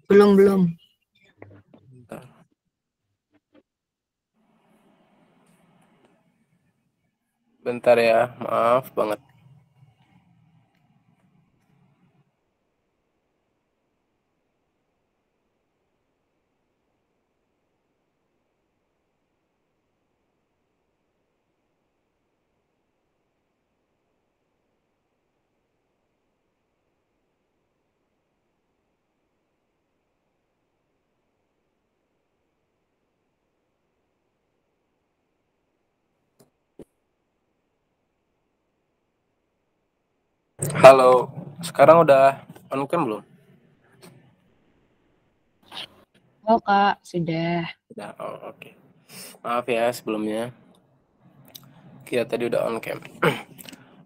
Belum. Bentar. Bentar ya, maaf banget. Halo, sekarang udah on cam belum? Oh Kak, sudah. Udah, oh, oke. Maaf ya sebelumnya, kita tadi udah on cam.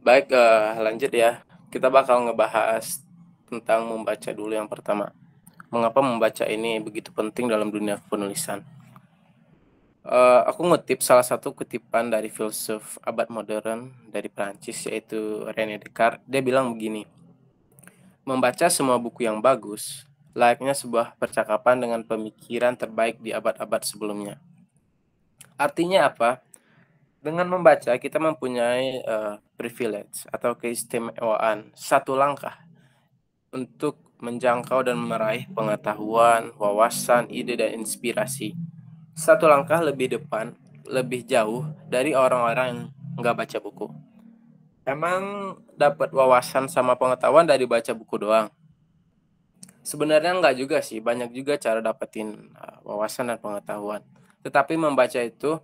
Baik, lanjut ya. Kita bakal ngebahas tentang membaca dulu yang pertama. Mengapa membaca ini begitu penting dalam dunia penulisan? Aku ngutip salah satu kutipan dari filsuf abad modern dari Prancis yaitu René Descartes. Dia bilang begini, membaca semua buku yang bagus, layaknya sebuah percakapan dengan pemikiran terbaik di abad-abad sebelumnya. Artinya apa? Dengan membaca kita mempunyai privilege atau keistimewaan satu langkah untuk menjangkau dan meraih pengetahuan, wawasan, ide, dan inspirasi. Satu langkah lebih depan, lebih jauh dari orang-orang yang nggak baca buku. Emang dapat wawasan sama pengetahuan dari baca buku doang? Sebenarnya nggak juga sih, banyak juga cara dapetin wawasan dan pengetahuan. Tetapi membaca itu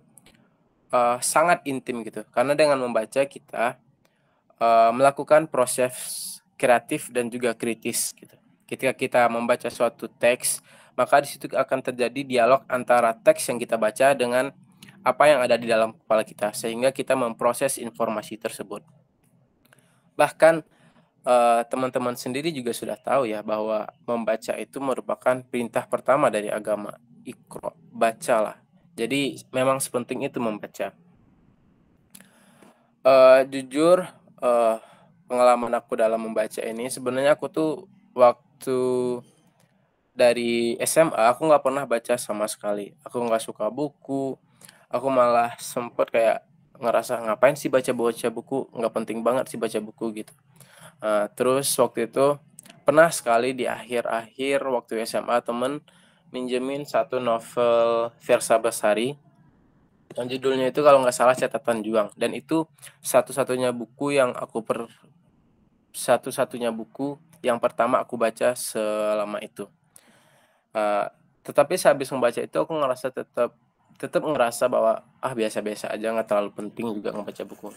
sangat intim gitu, karena dengan membaca kita melakukan proses kreatif dan juga kritis gitu. Ketika kita membaca suatu teks, maka di situ akan terjadi dialog antara teks yang kita baca dengan apa yang ada di dalam kepala kita, sehingga kita memproses informasi tersebut. Bahkan teman-teman sendiri juga sudah tahu ya bahwa membaca itu merupakan perintah pertama dari agama. Iqra, bacalah. Jadi memang sepenting itu membaca. Jujur, eee, pengalaman aku dalam membaca ini sebenarnya aku tuh waktu dari SMA aku nggak pernah baca sama sekali. Aku nggak suka buku, aku malah sempet kayak ngerasa, "Ngapain sih baca-baca buku, nggak penting banget sih baca buku," gitu. Terus waktu itu pernah sekali di akhir-akhir waktu SMA temen minjemin satu novel Versa Besari yang judulnya itu kalau nggak salah Catatan Juang, dan itu satu-satunya buku yang satu-satunya buku yang pertama aku baca selama itu. Eee, tetapi sehabis membaca itu aku ngerasa tetap tetap ngerasa bahwa, biasa-biasa aja, nggak terlalu penting juga ngebaca buku.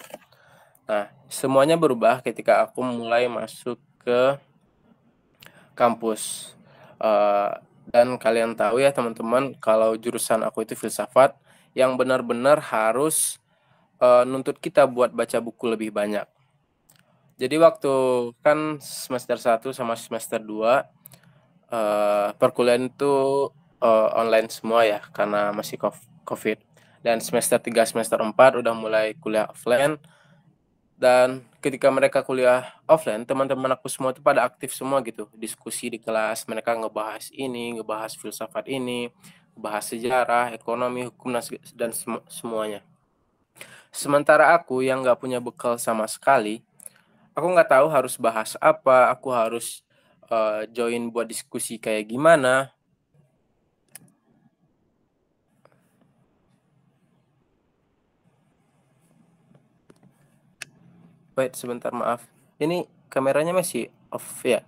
Nah, semuanya berubah ketika aku mulai masuk ke kampus. Eee, dan kalian tahu ya teman-teman kalau jurusan aku itu filsafat yang benar-benar harus, nuntut kita buat baca buku lebih banyak. Jadi waktu kan semester 1 sama semester 2 perkuliahan itu, online semua ya karena masih Covid. Dan semester 3 semester 4 udah mulai kuliah offline, dan ketika mereka kuliah offline, teman-teman aku semua itu pada aktif semua gitu, diskusi di kelas, mereka ngebahas ini, ngebahas filsafat ini, ngebahas sejarah, ekonomi, hukum, dan semuanya. Sementara aku yang nggak punya bekal sama sekali, aku nggak tahu harus bahas apa, aku harus, join buat diskusi kayak gimana. Wait sebentar, maaf. Ini kameranya masih off ya?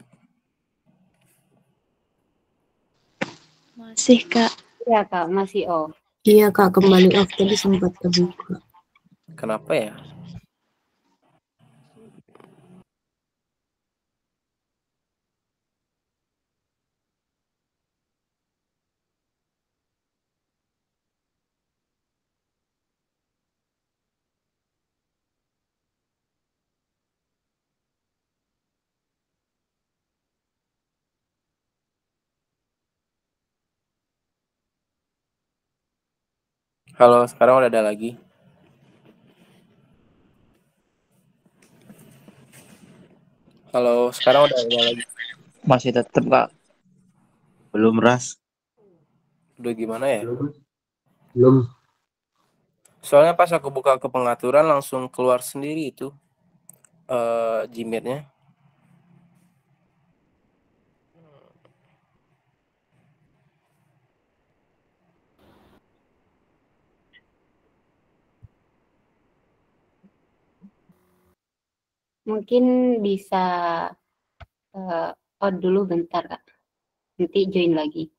Masih Kak. Ya Kak, masih off. Iya Kak, kembali off tadi sempat kebuka. Kenapa ya? Halo, sekarang udah ada lagi. Halo, sekarang udah ada lagi. Masih tetap Kak. Belum, Ras. Udah gimana ya? Belum. Soalnya pas aku buka ke pengaturan langsung keluar sendiri itu Gmail-nya. Mungkin bisa out dulu bentar, Kak. Nanti join lagi.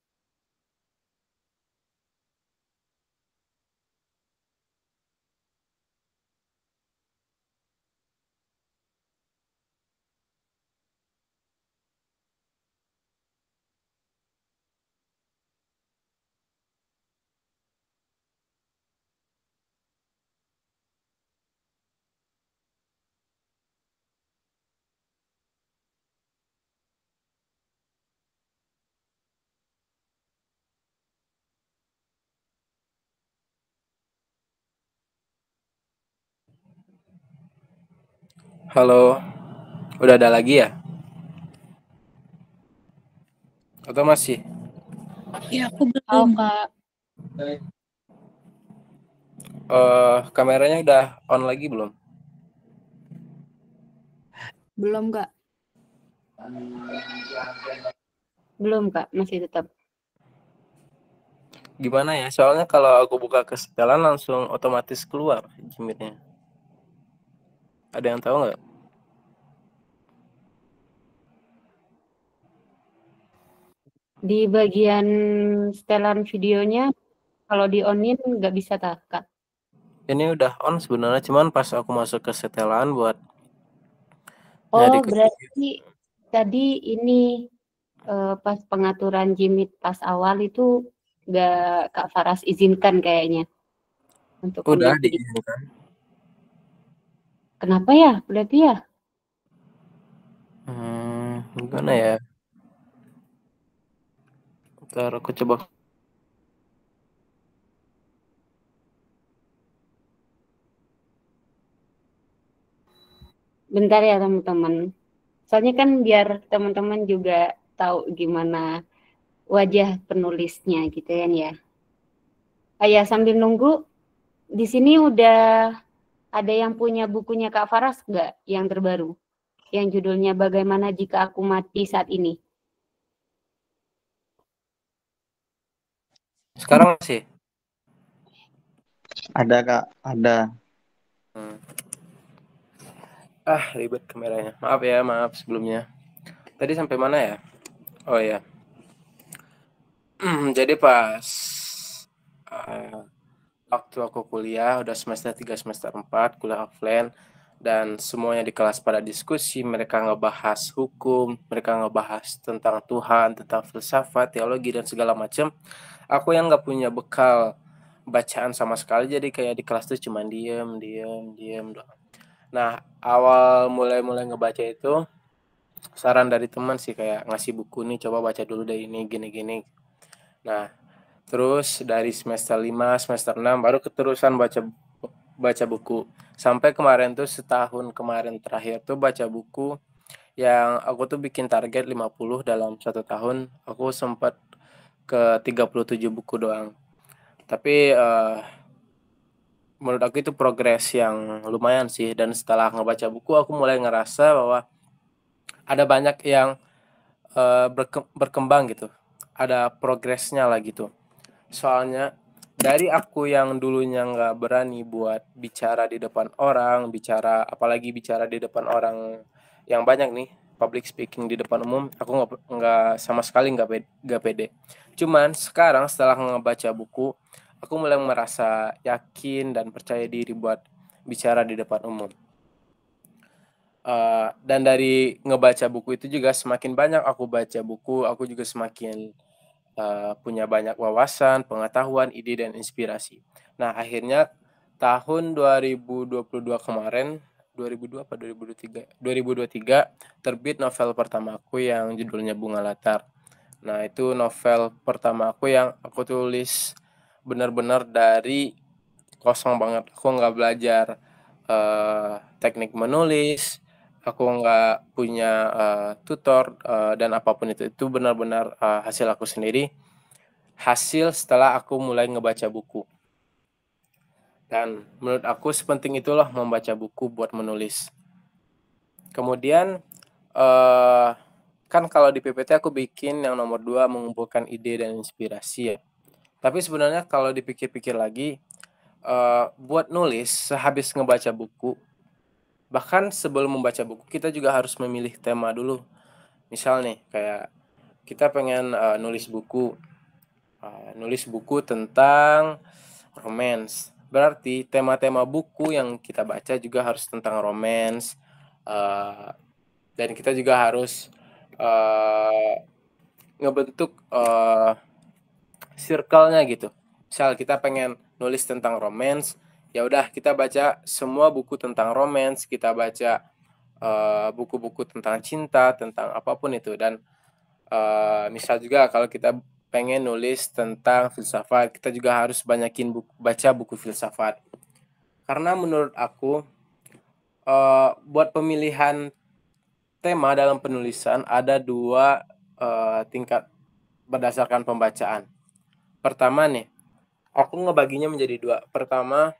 Halo, udah ada lagi ya? Atau masih? Ya, aku Halo, belum. Kak. Kameranya udah on lagi belum? Belum, Kak. Belum, Kak. Masih tetap. Gimana ya? Soalnya kalau aku buka ke setelan langsung otomatis keluar Gmail-nya. Ada yang tahu nggak? Di bagian setelan videonya, kalau di-on-in nggak bisa, Kak. Ini udah on sebenarnya, cuman pas aku masuk ke setelan buat Oh, nyari ke berarti tadi ini pas pengaturan Jimit pas awal itu nggak Kak Faras izinkan kayaknya untuk udah on-in video. diizinkan. Kenapa ya? Berarti ya? Gimana ya? Ntar aku coba. Bentar ya teman-teman. Soalnya kan biar teman-teman juga tahu gimana wajah penulisnya gitu kan ya. Ya sambil nunggu, di sini udah ada yang punya bukunya Kak Faras nggak yang terbaru? Yang judulnya Bagaimana Jika Aku Mati Saat Ini. Sekarang masih? Ada, Kak. Ada. Ribet kameranya. Maaf ya, maaf sebelumnya. Tadi sampai mana ya? Oh ya. Jadi pas waktu aku kuliah udah semester 3 semester 4 kuliah offline dan semuanya di kelas pada diskusi, mereka ngebahas hukum, mereka ngebahas tentang Tuhan, tentang filsafat, teologi dan segala macam. Aku yang nggak punya bekal bacaan sama sekali, jadi kayak di kelas tuh cuma diem doang. Nah, awal mulai ngebaca itu saran dari teman sih, kayak ngasih buku nih, coba baca dulu deh ini gini-gini. Nah, terus dari semester 5 semester 6 baru keterusan baca buku. Sampai kemarin tuh setahun kemarin terakhir tuh baca buku yang aku tuh bikin target 50 dalam 1 tahun. Aku sempat ke 37 buku doang. Tapi menurut aku itu progres yang lumayan sih, dan setelah ngebaca buku aku mulai ngerasa bahwa ada banyak yang berkembang gitu. Ada progresnya lah gitu. Soalnya dari aku yang dulunya nggak berani buat bicara di depan orang, apalagi bicara di depan orang yang banyak nih, public speaking di depan umum, aku nggak sama sekali nggak pede. Cuman sekarang setelah ngebaca buku, aku mulai merasa yakin dan percaya diri buat bicara di depan umum. Dan dari ngebaca buku itu juga semakin banyak aku baca buku, aku juga semakin punya banyak wawasan, pengetahuan, ide, dan inspirasi. Nah, akhirnya tahun 2022 kemarin, 2002 apa 2023? 2023 terbit novel pertama aku yang judulnya Bunga Latar. Nah, itu novel pertama aku yang aku tulis benar-benar dari kosong banget. Aku nggak belajar teknik menulis, aku nggak punya tutor dan apapun itu benar-benar hasil aku sendiri, hasil setelah aku mulai ngebaca buku. Dan menurut aku sepenting itulah membaca buku buat menulis. Kemudian, kan kalau di PPT aku bikin yang nomor 2 mengumpulkan ide dan inspirasi ya. Tapi sebenarnya kalau dipikir-pikir lagi, buat nulis sehabis ngebaca buku, bahkan sebelum membaca buku kita juga harus memilih tema dulu. Misal nih kayak kita pengen, nulis buku tentang romance. Berarti tema-tema buku yang kita baca juga harus tentang romance, dan kita juga harus, ngebentuk, circle-nya gitu. Misal kita pengen nulis tentang romance, ya udah kita baca semua buku tentang romance, kita baca, buku-buku tentang cinta, tentang apapun itu. Dan, misal juga kalau kita pengen nulis tentang filsafat, kita juga harus banyakin baca buku filsafat. Karena menurut aku, buat pemilihan tema dalam penulisan ada 2 tingkat berdasarkan pembacaan. Pertama nih, aku ngebaginya menjadi 2. Pertama,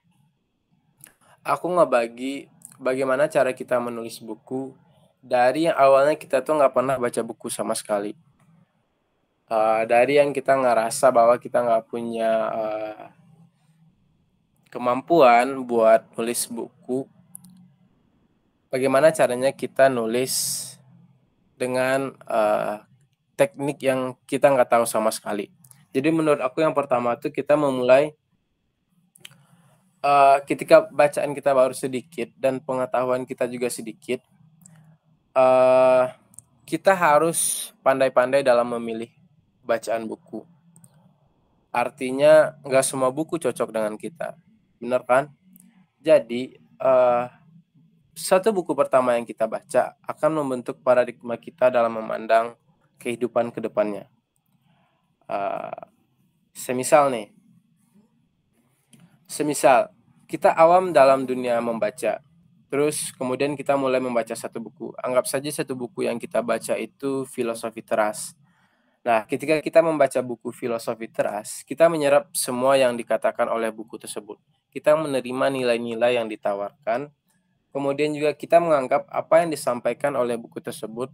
aku ngebagi bagaimana cara kita menulis buku dari yang awalnya kita tuh nggak pernah baca buku sama sekali. Dari yang kita ngerasa bahwa kita nggak punya, kemampuan buat nulis buku, bagaimana caranya kita nulis dengan, teknik yang kita nggak tahu sama sekali. Jadi menurut aku yang pertama tuh kita memulai, ketika bacaan kita baru sedikit dan pengetahuan kita juga sedikit, eee, kita harus pandai-pandai dalam memilih bacaan buku. Artinya nggak semua buku cocok dengan kita, bener kan? Jadi, satu buku pertama yang kita baca akan membentuk paradigma kita dalam memandang kehidupan ke depannya. Semisal nih, semisal kita awam dalam dunia membaca, terus kemudian kita mulai membaca satu buku. Anggap saja satu buku yang kita baca itu filosofi teras. Nah, ketika kita membaca buku filosofi teras, kita menyerap semua yang dikatakan oleh buku tersebut. Kita menerima nilai-nilai yang ditawarkan, kemudian juga kita menganggap apa yang disampaikan oleh buku tersebut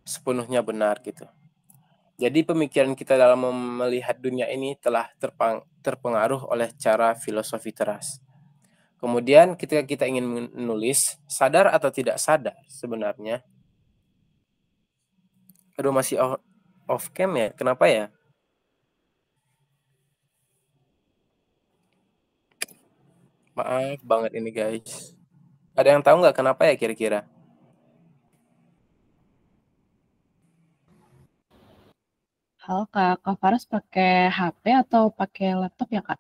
sepenuhnya benar gitu. Jadi pemikiran kita dalam melihat dunia ini telah terpengaruh oleh cara filosofi teras. Kemudian ketika kita ingin menulis, sadar atau tidak sadar sebenarnya, aduh masih off cam ya, kenapa ya? Maaf banget ini guys. Ada yang tahu nggak kenapa ya kira-kira? Halo Kak, Kak Faras pakai HP atau pakai laptop ya Kak?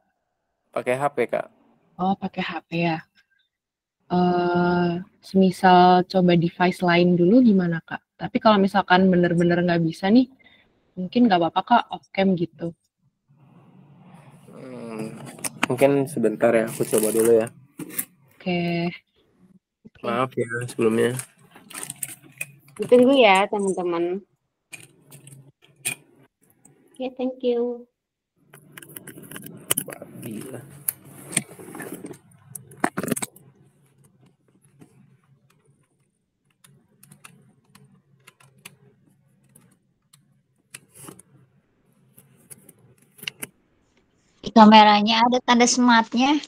Pakai HP Kak. Oh, pakai HP ya. Semisal coba device lain dulu gimana Kak? Tapi kalau misalkan bener-bener nggak bisa nih, mungkin nggak apa-apa Kak, off cam gitu. Mungkin sebentar ya, aku coba dulu ya. Oke, Maaf ya sebelumnya. Ditunggu ya, teman-teman. Oke, thank you. Gila. Di kameranya ada tanda smartnya.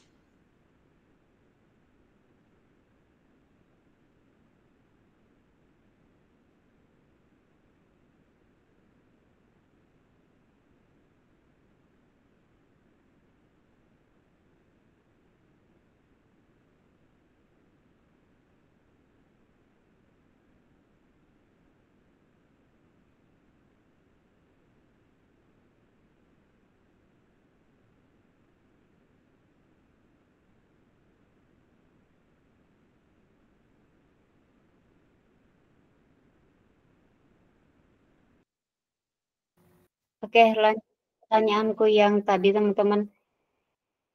Oke, lanjut pertanyaanku yang tadi, teman-teman.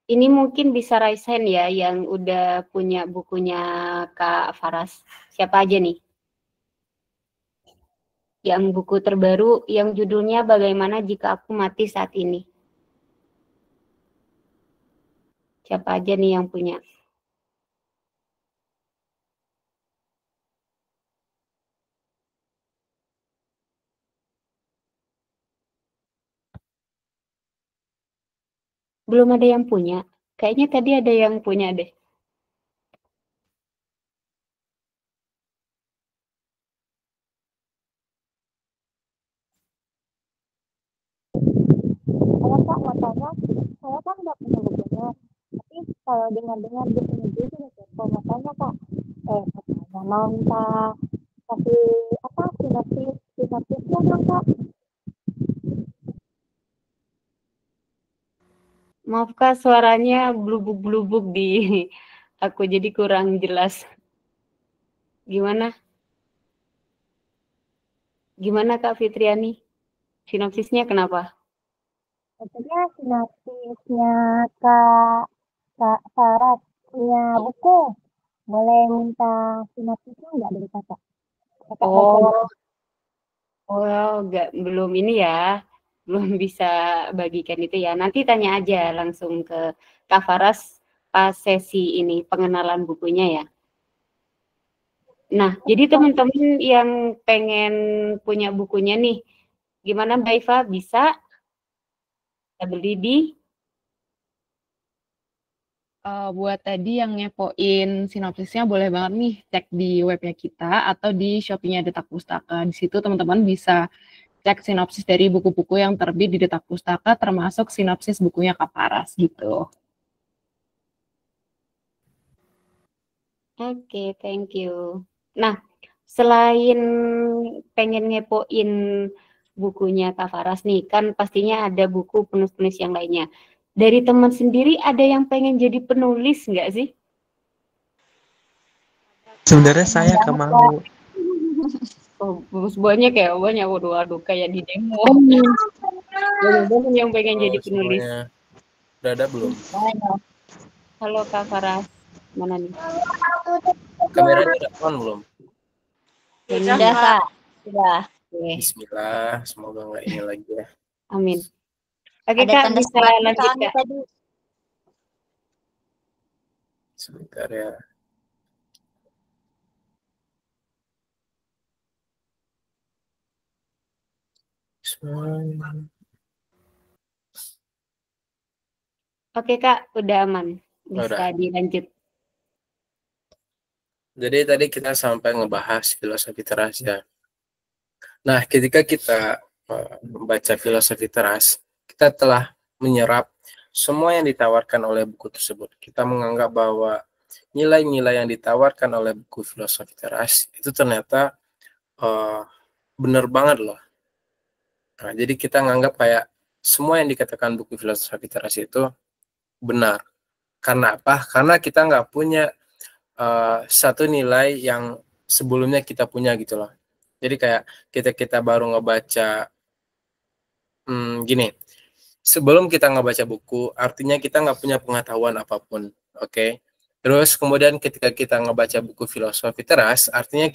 Ini mungkin bisa raise hand ya yang udah punya bukunya Kak Faras. Siapa aja nih? Yang buku terbaru yang judulnya Bagaimana Jika Aku Mati Saat Ini. Siapa aja nih yang punya? Belum ada yang punya. Kayaknya tadi ada yang punya deh. Saya Kak mau tanya, saya kan nggak punya bukunya, tapi kalau dengar-dengar di sini juga kepo, makanya Kak, katanya mau minta kasih apa sinopsisnya dong Kak. Maaf Kak, suaranya blubuk-blubuk di aku jadi kurang jelas. Gimana? Gimana Kak Fitriani? Sinopsisnya kenapa? Maksudnya sinopsisnya Kak Sarah punya buku, boleh minta sinopsisnya nggak dari Kakak? Kakak baca buku. Belum ini ya, belum bisa bagikan itu ya. Nanti tanya aja langsung ke Kak Faras pas sesi ini pengenalan bukunya ya. Nah, jadi teman-teman yang pengen punya bukunya nih, gimana Mbak Iva? Bisa beli di Buat tadi yang ngepoin sinopsisnya boleh banget nih cek di webnya kita atau di Shopee-nya Detak Pustaka. Di situ teman-teman bisa cek sinopsis dari buku-buku yang terbit di Detak Pustaka, termasuk sinopsis bukunya Kak Paras gitu. Oke, thank you. Nah, selain pengen ngepoin bukunya Kak Faras nih, kan pastinya ada buku penulis-penulis yang lainnya. Dari teman sendiri ada yang pengen jadi penulis nggak sih? Sebenarnya saya mau. Oh, banyak ya, banyak. Waduh, kayak di demo. Banyak yang pengen jadi penulis. Semuanya. Udah ada belum? Halo Kak Faras, mana nih? Kameranya udah on belum? Sudah Kak, sudah. Oke, Bismillah, semoga nggak ini lagi ya. amin. Oke Ada Kak, tanda bisa sematnya lanjut soalnya Kak. tadi. Sebentar ya. Oke Kak, udah aman. Bisa Udah. dilanjut. Jadi tadi kita sampai ngebahas filosofi teras ya. Nah, ketika kita membaca filosofi teras, kita telah menyerap semua yang ditawarkan oleh buku tersebut. Kita menganggap bahwa nilai-nilai yang ditawarkan oleh buku filosofi teras itu ternyata benar banget loh. Nah, jadi kita menganggap kayak semua yang dikatakan buku filosofi teras itu benar. Karena apa? Karena kita nggak punya satu nilai yang sebelumnya kita punya gitu loh. Jadi kayak kita baru ngebaca gini. Sebelum kita ngebaca buku, artinya kita nggak punya pengetahuan apapun, oke? Terus kemudian ketika kita ngebaca buku filosofi teras, artinya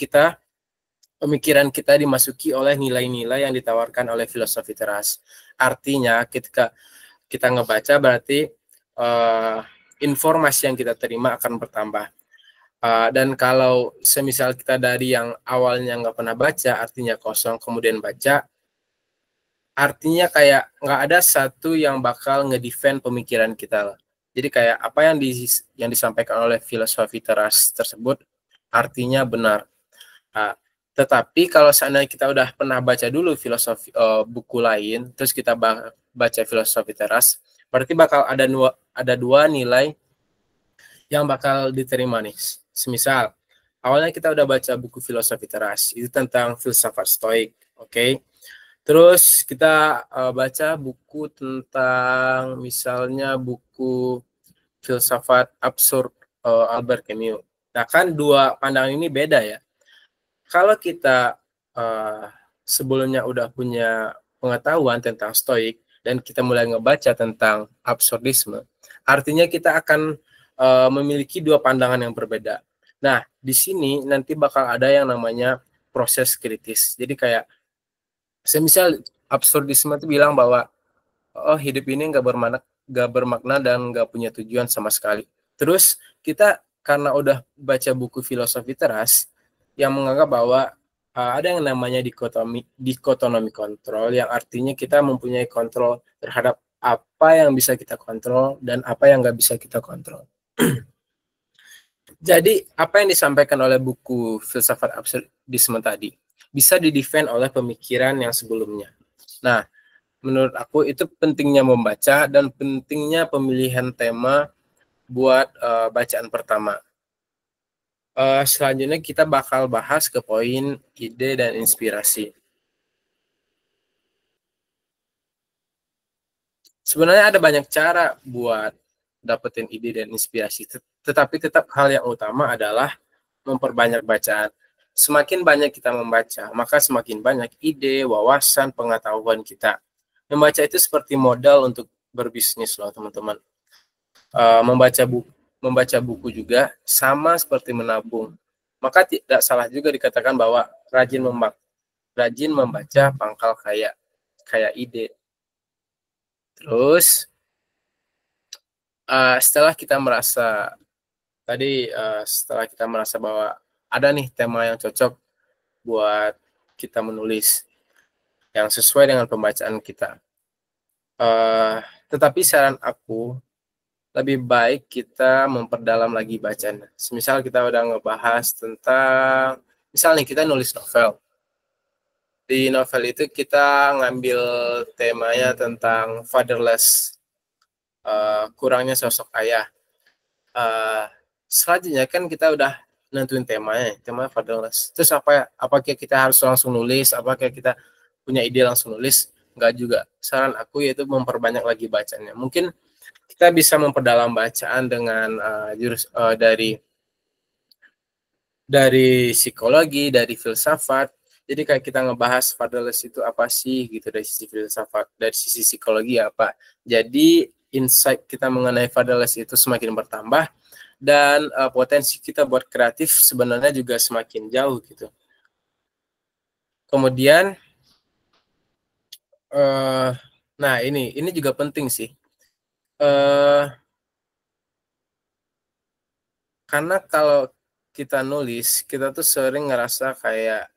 pemikiran kita dimasuki oleh nilai-nilai yang ditawarkan oleh filosofi teras. Artinya ketika kita ngebaca berarti informasi yang kita terima akan bertambah. Dan kalau semisal kita dari yang awalnya nggak pernah baca, artinya kosong, kemudian baca, artinya kayak nggak ada satu yang bakal ngedefend pemikiran kita. Jadi kayak apa yang disampaikan oleh filosofi teras tersebut artinya benar. Tetapi kalau seandainya kita udah pernah baca dulu filosofi buku lain, terus kita baca filosofi teras, berarti bakal ada dua nilai yang bakal diterima nih. Semisal awalnya kita udah baca buku filosofi teras, itu tentang filsafat stoik, oke? Terus kita baca buku tentang misalnya buku filsafat absurd Albert Camus. Nah kan dua pandangan ini beda ya. Kalau kita sebelumnya udah punya pengetahuan tentang stoik, dan kita mulai ngebaca tentang absurdisme, artinya kita akan memiliki dua pandangan yang berbeda. Nah, di sini nanti bakal ada yang namanya proses kritis. Jadi kayak semisal absurdisme itu bilang bahwa oh hidup ini nggak bermakna dan nggak punya tujuan sama sekali. Terus kita karena udah baca buku filosofi teras yang menganggap bahwa ada yang namanya dikotomi kontrol, yang artinya kita mempunyai kontrol terhadap apa yang bisa kita kontrol dan apa yang nggak bisa kita kontrol. Jadi apa yang disampaikan oleh buku filsafat absurdisme tadi bisa didefend oleh pemikiran yang sebelumnya. Nah, menurut aku itu pentingnya membaca dan pentingnya pemilihan tema buat bacaan pertama. Selanjutnya kita bakal bahas ke poin ide dan inspirasi. Sebenarnya ada banyak cara buat dapetin ide dan inspirasi, tetapi tetap hal yang utama adalah memperbanyak bacaan. Semakin banyak kita membaca, maka semakin banyak ide, wawasan, pengetahuan kita. Membaca itu seperti modal untuk berbisnis loh teman-teman. Membaca buku juga sama seperti menabung. Maka tidak salah juga dikatakan bahwa rajin membaca pangkal kaya ide. Terus setelah kita merasa bahwa ada nih tema yang cocok buat kita menulis yang sesuai dengan pembacaan kita. Tetapi saran aku lebih baik kita memperdalam lagi bacaan. Semisal kita udah ngebahas tentang, misalnya kita nulis novel. Di novel itu kita ngambil temanya tentang fatherless, kurangnya sosok ayah. Selanjutnya kan kita udah nentuin tema fatherless. Terus apakah kita harus langsung nulis? Apakah kita punya ide langsung nulis? Enggak juga. Saran aku yaitu memperbanyak lagi bacanya. Mungkin kita bisa memperdalam bacaan dengan dari psikologi, dari filsafat. Jadi kayak kita ngebahas fatherless itu apa sih gitu dari sisi filsafat, dari sisi psikologi apa. Jadi insight kita mengenai fatherless itu semakin bertambah dan potensi kita buat kreatif sebenarnya juga semakin jauh gitu. Kemudian nah ini juga penting sih. Karena kalau kita nulis, kita tuh sering ngerasa kayak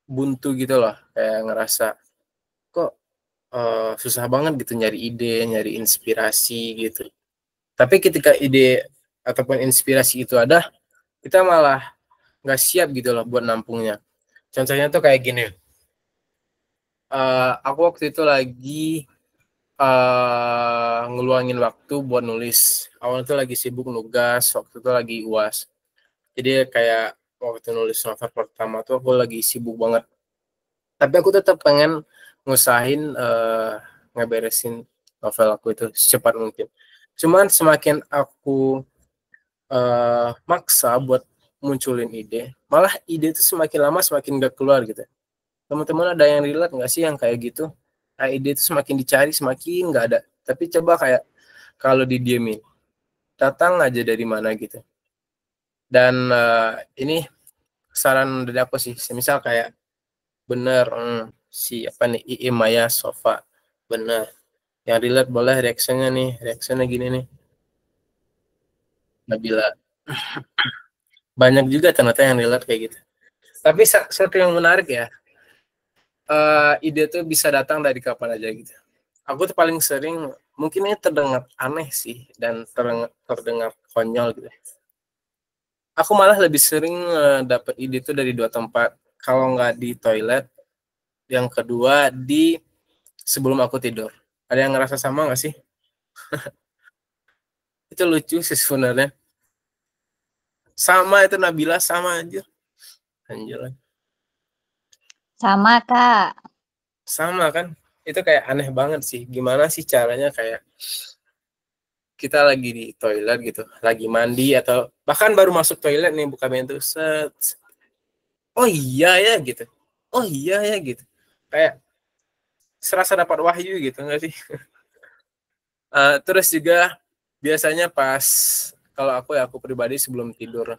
buntu gitu loh, kayak ngerasa kok susah banget gitu nyari ide, nyari inspirasi gitu. Tapi ketika ide ataupun inspirasi itu ada, kita malah nggak siap gitu loh buat nampungnya. Contohnya tuh kayak gini, aku waktu itu lagi ngeluangin waktu buat nulis. Awalnya tuh lagi sibuk nugas, waktu itu lagi UAS. Jadi kayak waktu nulis novel pertama tuh aku lagi sibuk banget. Tapi aku tetap pengen ngusahain ngeberesin novel aku itu secepat mungkin. Cuman semakin aku maksa buat munculin ide, malah ide itu semakin lama semakin gak keluar gitu. Teman-teman ada yang relate nggak sih yang kayak gitu? Nah, ide itu semakin dicari semakin nggak ada. Tapi coba kayak kalau didiemin, datang aja dari mana gitu. Dan ini saran dari aku sih, misal kayak bener si apa nih II Maya Sofa bener, yang relate boleh reaksinya gini nih. Nabila banyak juga ternyata yang relate kayak gitu. Tapi satu yang menarik ya, ide tuh bisa datang dari kapan aja gitu. Aku tuh paling sering, mungkin ini terdengar aneh sih dan terdengar konyol gitu. Aku malah lebih sering dapat ide tuh dari dua tempat. Kalau nggak di toilet, yang kedua di sebelum aku tidur. Ada yang ngerasa sama nggak sih? Itu lucu sih sebenarnya. Sama itu Nabila, sama aja. Anjir. Sama, Kak. Sama kan? Itu kayak aneh banget sih. Gimana sih caranya kayak kita lagi di toilet gitu, lagi mandi atau bahkan baru masuk toilet nih, buka pintu, set. Oh iya ya gitu. Oh iya ya gitu. kayak serasa dapat wahyu gitu nggak sih? Terus juga biasanya pas kalau aku pribadi sebelum tidur.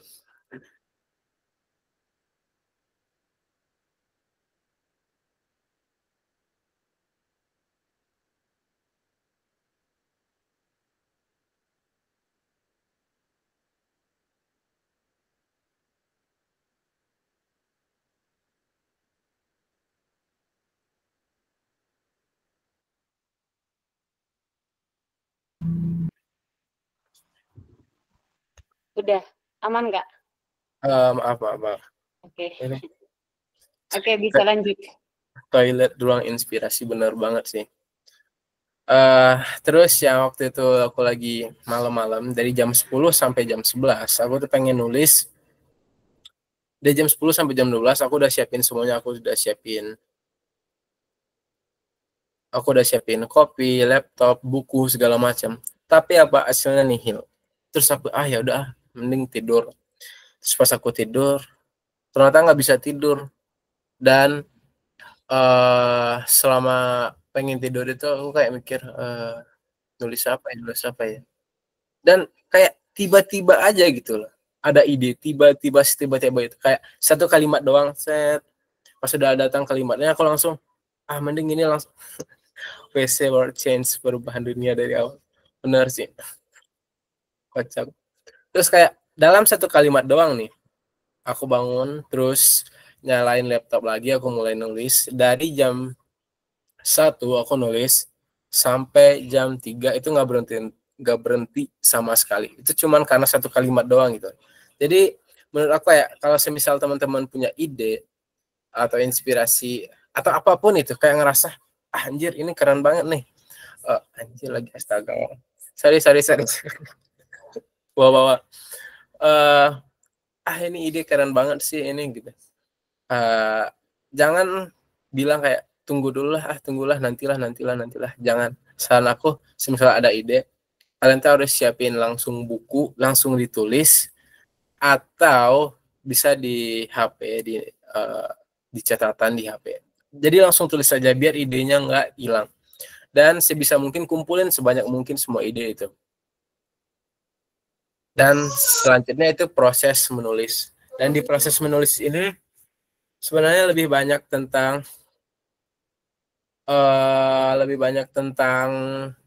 Udah aman nggak? Maaf. Oke. Ini Oke, bisa lanjut. toilet ruang inspirasi bener banget sih. Terus yang waktu itu aku lagi malam-malam dari jam 10 sampai jam 11 aku tuh pengen nulis. Dari jam 10 sampai jam 12 aku udah siapin semuanya, aku udah siapin kopi, laptop, buku segala macam. Tapi apa hasilnya nihil. Terus aku ya udah mending tidur. Terus pas aku tidur ternyata nggak bisa tidur, dan selama pengen tidur itu aku kayak mikir nulis apa ya, dan kayak tiba-tiba aja gitu loh ada ide, tiba-tiba itu kayak satu kalimat doang, set. Pas sudah datang kalimatnya aku langsung mending ini langsung WC World Change, perubahan dunia dari awal. Benar sih, kocak. Terus kayak dalam satu kalimat doang nih aku bangun, terus nyalain laptop lagi, aku mulai nulis. Dari jam 1 aku nulis sampai jam 3 itu nggak berhenti sama sekali. Itu cuman karena satu kalimat doang gitu. Jadi menurut aku ya, kalau semisal teman-teman punya ide atau inspirasi atau apapun itu, kayak ngerasa anjir ini keren banget nih, anjir lagi astaga, sorry bawa ini ide keren banget sih ini gitu. Jangan bilang kayak tunggulah nantilah. Jangan. Saran aku, semisal ada ide, kalian tuh harus siapin langsung buku, langsung ditulis, atau bisa di HP, di catatan di HP. Jadi langsung tulis saja biar idenya nggak hilang. Dan sebisa mungkin kumpulin sebanyak mungkin semua ide itu. Dan selanjutnya itu proses menulis. Dan di proses menulis ini sebenarnya lebih banyak tentang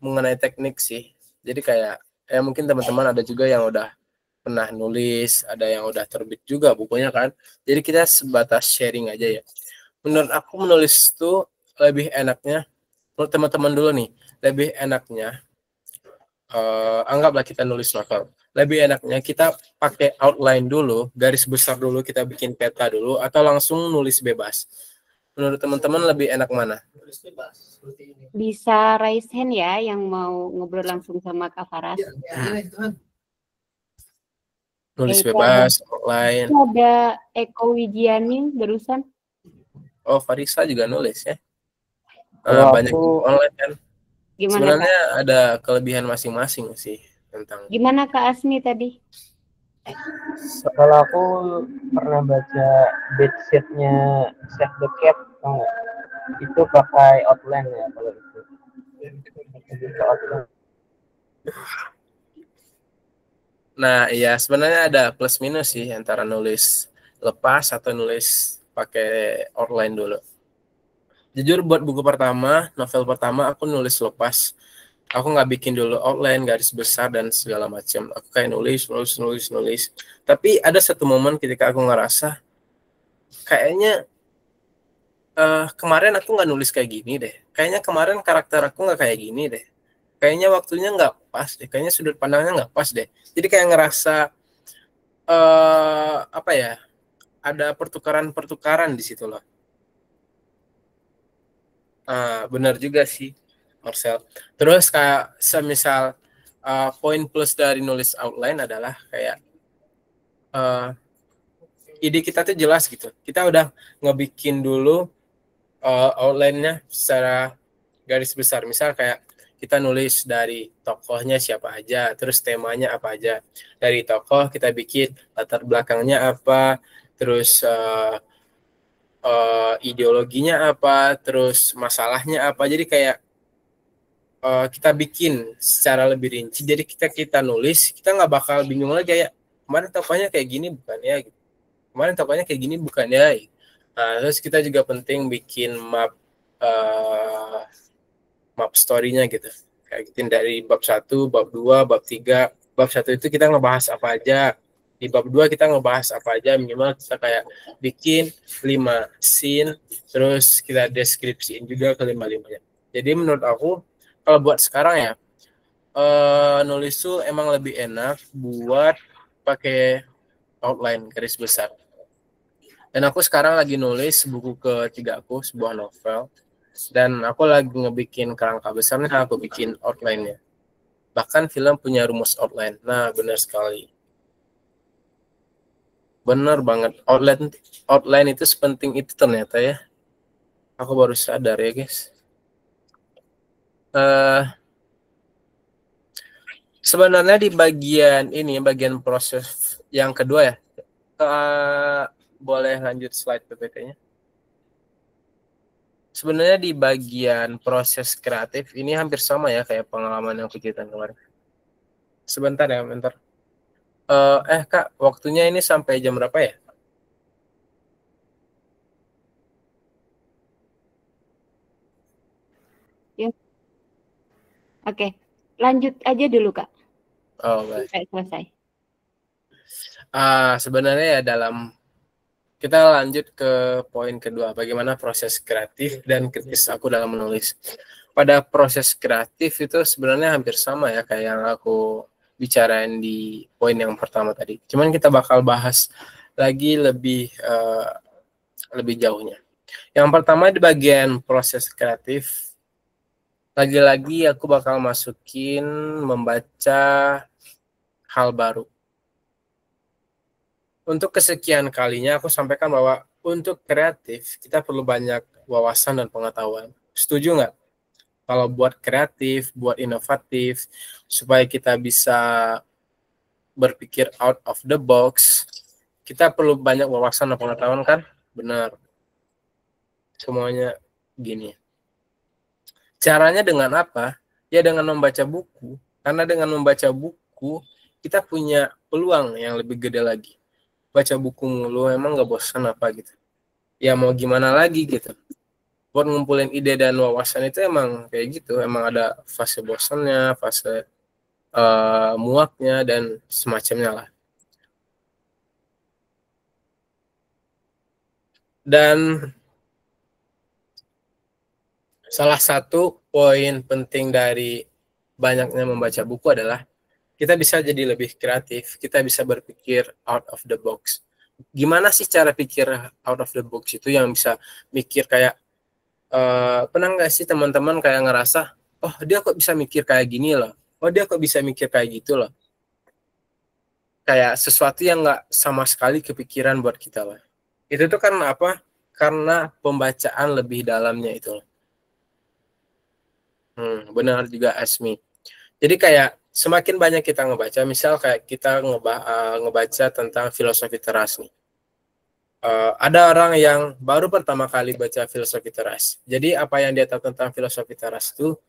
mengenai teknik sih. Jadi kayak mungkin teman-teman ada juga yang udah pernah nulis, ada yang udah terbit juga bukunya kan. Jadi kita sebatas sharing aja ya. Menurut aku menulis tuh lebih enaknya, menurut teman-teman dulu nih, lebih enaknya anggaplah kita nulis novel. Lebih enaknya kita pakai outline dulu, garis besar dulu, kita bikin peta dulu, atau langsung nulis bebas. Menurut teman-teman lebih enak mana? Bisa raise hand ya yang mau ngobrol langsung sama Kak Faras. Nulis bebas, outline. Ada Eko Wijiani barusan. Oh, Farisa juga nulis ya. Banyak aku online kan. Gimana, Sebenarnya Kak? ada kelebihan masing-masing sih tentang. Gimana Kak Asmi tadi? kalau aku pernah baca bedsheetnya Save the Cat, tau nggak? Itu pakai outline ya kalau itu. Nah, iya sebenarnya ada plus minus sih antara nulis lepas atau nulis pakai outline dulu. Jujur buat buku pertama, novel pertama aku nulis lepas. Aku nggak bikin dulu outline, garis besar dan segala macam. Aku kayak nulis. Tapi ada satu momen ketika aku ngerasa kayaknya kemarin aku nggak nulis kayak gini deh. Kayaknya kemarin karakter aku nggak kayak gini deh. Kayaknya waktunya nggak pas deh. Kayaknya sudut pandangnya nggak pas deh. Jadi kayak ngerasa apa ya? Ada pertukaran di situ loh. Benar juga sih, Marcel. Terus kayak semisal poin plus dari nulis outline adalah kayak ide kita tuh jelas gitu. Kita udah ngebikin dulu outline-nya secara garis besar. Misal kayak kita nulis dari tokohnya siapa aja, terus temanya apa aja. Dari tokoh kita bikin latar belakangnya apa, terus ideologinya apa, terus masalahnya apa. Jadi kayak kita bikin secara lebih rinci. Jadi kita nulis, kita nggak bakal bingung lagi kayak kemarin tokohnya kayak gini bukan ya, gitu. Kemarin tokohnya kayak gini bukan ya. Nah, terus kita juga penting bikin map story-nya gitu. Kayak gitu dari bab 1, bab 2, bab 3. Bab 1 itu kita ngebahas apa aja. Di bab 2 kita ngebahas apa aja, minimal kita kayak bikin 5 scene, terus kita deskripsiin juga ke 5-5-nya. Jadi menurut aku kalau buat sekarang ya, nulis tuh emang lebih enak buat pakai outline garis besar. Dan aku sekarang lagi nulis buku ketiga aku, sebuah novel. Dan aku lagi ngebikin kerangka besarnya, aku bikin outline-nya. Bahkan film punya rumus outline. Nah, benar sekali. Benar banget. Outline itu sepenting itu ternyata ya. Aku baru sadar ya, guys. Sebenarnya di bagian ini, bagian proses yang kedua ya. Boleh lanjut slide PPT-nya. Sebenarnya di bagian proses kreatif ini hampir sama ya kayak pengalaman yang aku ceritain kemarin. Sebentar ya, bentar. Kak, waktunya ini sampai jam berapa ya? Oke, lanjut aja dulu Kak. Oh, baik. Sampai selesai. Sebenarnya ya kita lanjut ke poin kedua, bagaimana proses kreatif dan kritis aku dalam menulis. Pada proses kreatif itu sebenarnya hampir sama ya kayak yang aku bicarain di poin yang pertama tadi. Cuman kita bakal bahas lagi lebih jauhnya. Yang pertama di bagian proses kreatif, lagi-lagi aku bakal masukin membaca hal baru. Untuk kesekian kalinya aku sampaikan bahwa untuk kreatif kita perlu banyak wawasan dan pengetahuan. Setuju nggak? Kalau buat kreatif, buat inovatif, supaya kita bisa berpikir out of the box, kita perlu banyak wawasan dan pengetahuan kan? Benar. Semuanya gini. Caranya dengan apa? Ya dengan membaca buku. Karena dengan membaca buku, kita punya peluang yang lebih gede lagi. Baca buku mulu emang gak bosan apa gitu. Ya mau gimana lagi gitu. Buat ngumpulin ide dan wawasan itu emang kayak gitu. Emang ada fase bosannya, fase muaknya, dan semacamnya lah. Dan salah satu poin penting dari banyaknya membaca buku adalah kita bisa jadi lebih kreatif, kita bisa berpikir out of the box. Gimana sih cara pikir out of the box itu yang bisa mikir kayak, pernah nggak sih teman-teman kayak ngerasa, oh dia kok bisa mikir kayak gini loh, oh dia kok bisa mikir kayak gitu loh. Kayak sesuatu yang nggak sama sekali kepikiran buat kita lah. Itu tuh karena apa? Karena pembacaan lebih dalamnya itu loh. Benar juga Asmi. Jadi kayak semakin banyak kita ngebaca, misal kayak kita ngebaca tentang filosofi teras nih. Ada orang yang baru pertama kali baca filosofi teras. Jadi apa yang dia tahu tentang filosofi teras itu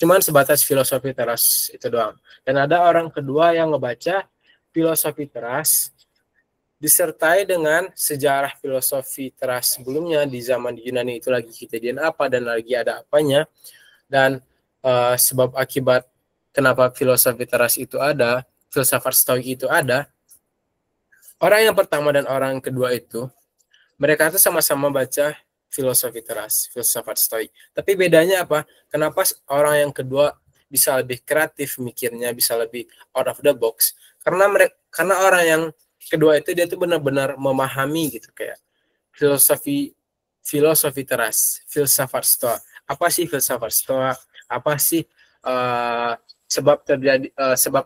cuman sebatas filosofi teras itu doang. Dan ada orang kedua yang ngebaca filosofi teras disertai dengan sejarah filosofi teras sebelumnya di zaman Yunani itu lagi kejadian apa dan lagi ada apanya. Dan sebab akibat kenapa filosofi teras itu ada, filsafat stoik itu ada, orang yang pertama dan orang yang kedua itu, mereka itu sama-sama baca filosofi teras, filsafat stoik. Tapi bedanya apa? Kenapa orang yang kedua bisa lebih kreatif mikirnya, bisa lebih out of the box? Karena orang yang kedua itu dia tuh benar-benar memahami gitu kayak filosofi teras, filsafat stoa. Apa sih filsafat stoa? Apa sih sebab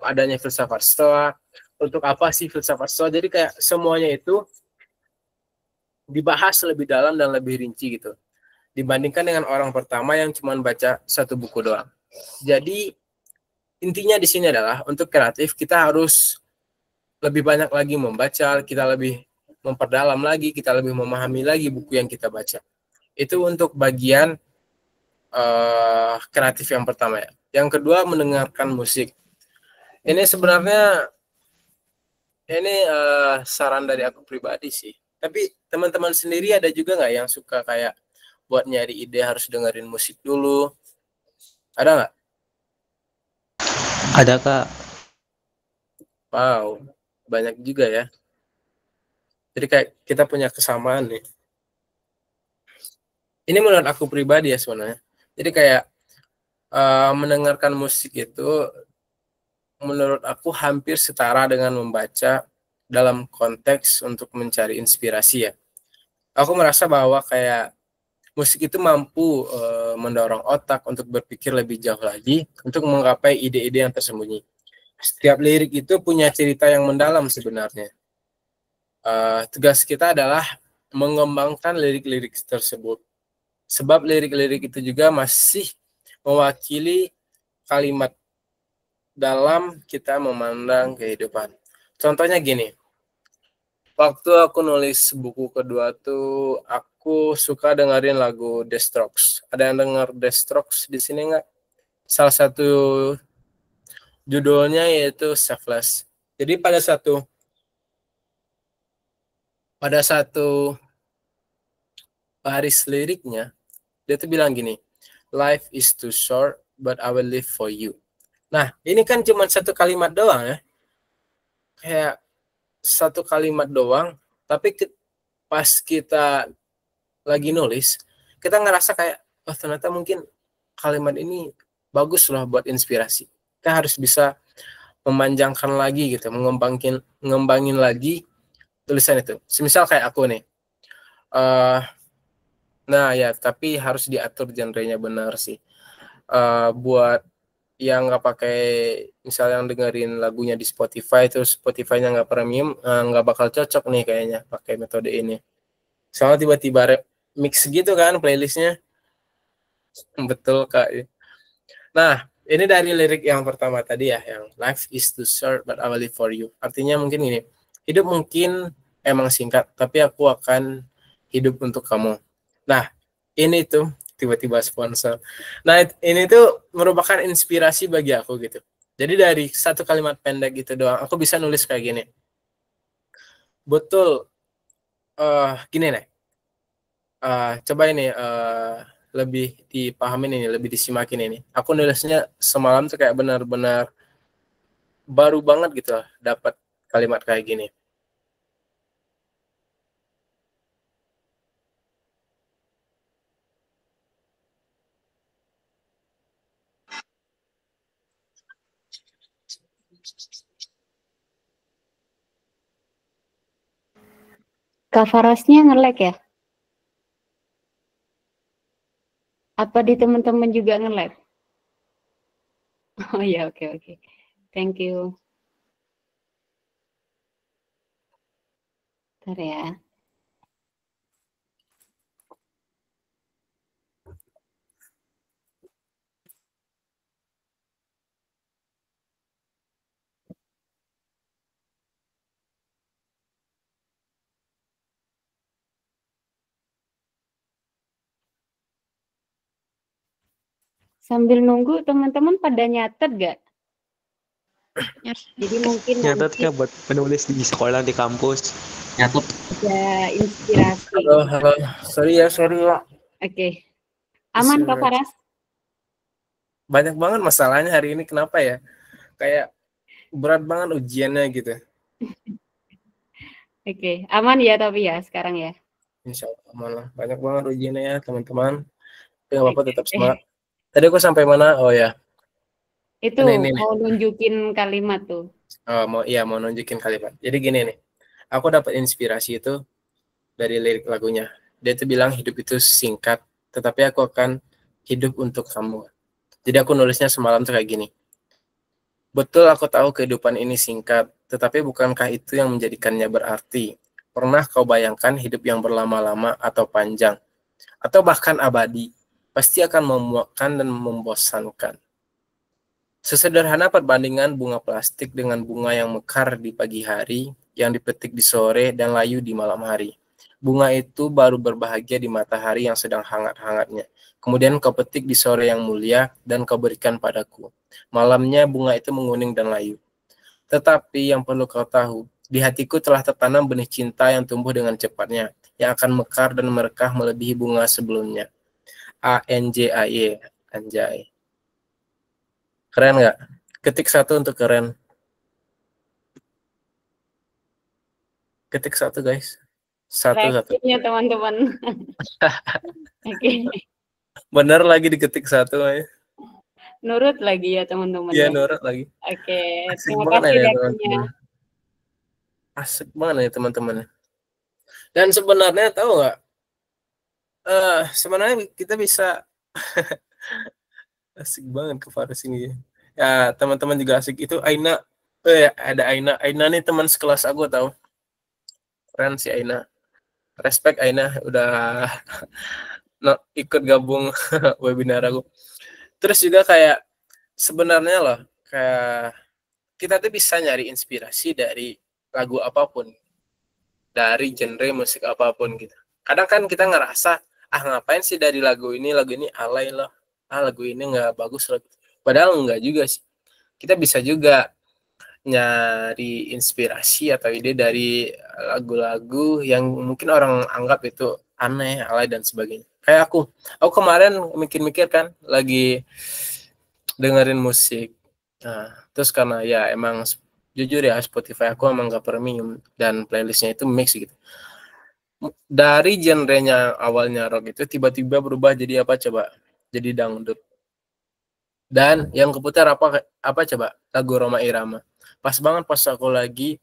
adanya filsafat stoa? Untuk apa sih filsafat stoa? Jadi kayak semuanya itu dibahas lebih dalam dan lebih rinci gitu. Dibandingkan dengan orang pertama yang cuma baca satu buku doang. Jadi intinya di sini adalah untuk kreatif kita harus lebih banyak lagi membaca, kita lebih memperdalam lagi, kita lebih memahami lagi buku yang kita baca. Itu untuk bagian kreatif yang pertama ya. Yang kedua, mendengarkan musik. Ini sebenarnya saran dari aku pribadi sih. Tapi teman-teman sendiri ada juga nggak yang suka kayak buat nyari ide harus dengerin musik dulu? Ada nggak? Ada Kak. Wow, banyak juga ya. Jadi kayak kita punya kesamaan nih. Ini menurut aku pribadi ya sebenarnya. Jadi kayak mendengarkan musik itu menurut aku hampir setara dengan membaca dalam konteks untuk mencari inspirasi ya. Aku merasa bahwa kayak musik itu mampu mendorong otak untuk berpikir lebih jauh lagi untuk menggapai ide-ide yang tersembunyi. Setiap lirik itu punya cerita yang mendalam sebenarnya. Tugas kita adalah mengembangkan lirik-lirik tersebut. Sebab lirik-lirik itu juga masih mewakili kalimat dalam kita memandang kehidupan. Contohnya gini, waktu aku nulis buku kedua tuh, aku suka dengerin lagu The Strokes. Ada yang denger The Strokes di sini nggak? Salah satu judulnya yaitu Selfless. Jadi pada satu baris liriknya, dia tuh bilang gini, life is too short, but I will live for you. Nah, ini kan cuma satu kalimat doang ya. Kayak satu kalimat doang, tapi pas kita lagi nulis, kita ngerasa kayak, oh ternyata mungkin kalimat ini bagus loh buat inspirasi. Kita harus bisa memanjangkan lagi gitu, ngembangin lagi tulisan itu. Semisal kayak aku nih, nah ya, tapi harus diatur genrenya benar sih. Buat yang nggak pakai, misalnya yang dengerin lagunya di Spotify, terus Spotify-nya nggak premium, nggak bakal cocok nih kayaknya pakai metode ini. Soalnya tiba-tiba mix gitu kan playlistnya. Betul Kak. Nah, ini dari lirik yang pertama tadi ya, yang life is too short but I will live for you. Artinya mungkin ini, hidup mungkin emang singkat, tapi aku akan hidup untuk kamu. Nah, ini tuh tiba-tiba sponsor. Nah, ini tuh merupakan inspirasi bagi aku gitu. Jadi dari satu kalimat pendek gitu doang, aku bisa nulis kayak gini. Betul, gini nih. Coba ini lebih dipahamin ini, lebih disimakin ini. Aku nulisnya semalam tuh kayak benar-benar baru banget gitu dapat kalimat kayak gini. Kak Farasnya nge-lag ya? Apa di teman-teman juga nge-lag? Oh ya, oke. Thank you. Bentar ya. Sambil nunggu teman-teman pada nyatet gak? Jadi mungkin Nyatet nanti Kak buat penulis di sekolah, di kampus. Nyatet. ada inspirasi. Halo. Sorry ya. Oke. Aman Kak Faras? Banyak banget masalahnya hari ini, kenapa ya? Kayak berat banget ujiannya gitu. Oke, aman ya tapi ya sekarang ya. Insya Allah aman lah. Banyak banget ujiannya ya teman-teman. Tapi nggak apa-apa, tetap semangat. Tadi aku sampai mana? Oh ya. Itu Ini. mau nunjukin kalimat tuh. Oh, mau nunjukin kalimat. Jadi gini nih. Aku dapat inspirasi itu dari lirik lagunya. Dia tuh bilang hidup itu singkat, tetapi aku akan hidup untuk kamu. Jadi aku nulisnya semalam tuh kayak gini. Betul, aku tahu kehidupan ini singkat, tetapi bukankah itu yang menjadikannya berarti? Pernah kau bayangkan hidup yang berlama-lama atau panjang, atau bahkan abadi, pasti akan memuakkan dan membosankan. Sesederhana perbandingan bunga plastik dengan bunga yang mekar di pagi hari, yang dipetik di sore dan layu di malam hari. Bunga itu baru berbahagia di matahari yang sedang hangat-hangatnya. Kemudian kau petik di sore yang mulia dan kau berikan padaku. Malamnya bunga itu menguning dan layu. Tetapi yang perlu kau tahu, di hatiku telah tertanam benih cinta yang tumbuh dengan cepatnya, yang akan mekar dan merekah melebihi bunga sebelumnya. ANJAY, anjay. Keren nggak? Ketik satu untuk keren. Ketik satu guys. Satu. Reaksinya teman-teman. Oke. Bener lagi diketik satu. Nurut lagi ya teman-teman. Iya, nurut lagi. Oke, Asik terima banget kasih ya reaksinya. teman-teman. Asik banget ya teman-teman. Dan sebenarnya tahu nggak? Sebenarnya kita bisa asik banget ke Faris ini. Ya teman-teman juga asik. Itu Aina. Ada Aina. Aina nih teman sekelas aku tahu. Keren sih Aina. Respect Aina udah ikut gabung webinar aku. Terus juga kayak sebenarnya loh, kayak kita tuh bisa nyari inspirasi dari lagu apapun, dari genre musik apapun gitu. Kadang kan kita ngerasa, ngapain sih dari lagu ini alay loh, lagu ini nggak bagus loh. Padahal nggak juga sih. Kita bisa juga nyari inspirasi atau ide dari lagu-lagu yang mungkin orang anggap itu aneh, alay dan sebagainya. Kayak aku kemarin mikir-mikir kan, lagi dengerin musik. Nah, terus karena ya emang jujur ya Spotify aku emang gak premium dan playlistnya itu mix gitu. Dari genrenya awalnya rock itu tiba-tiba berubah jadi apa coba? Jadi dangdut. Dan yang keputar apa coba? Lagu Rhoma Irama. Pas banget pas aku lagi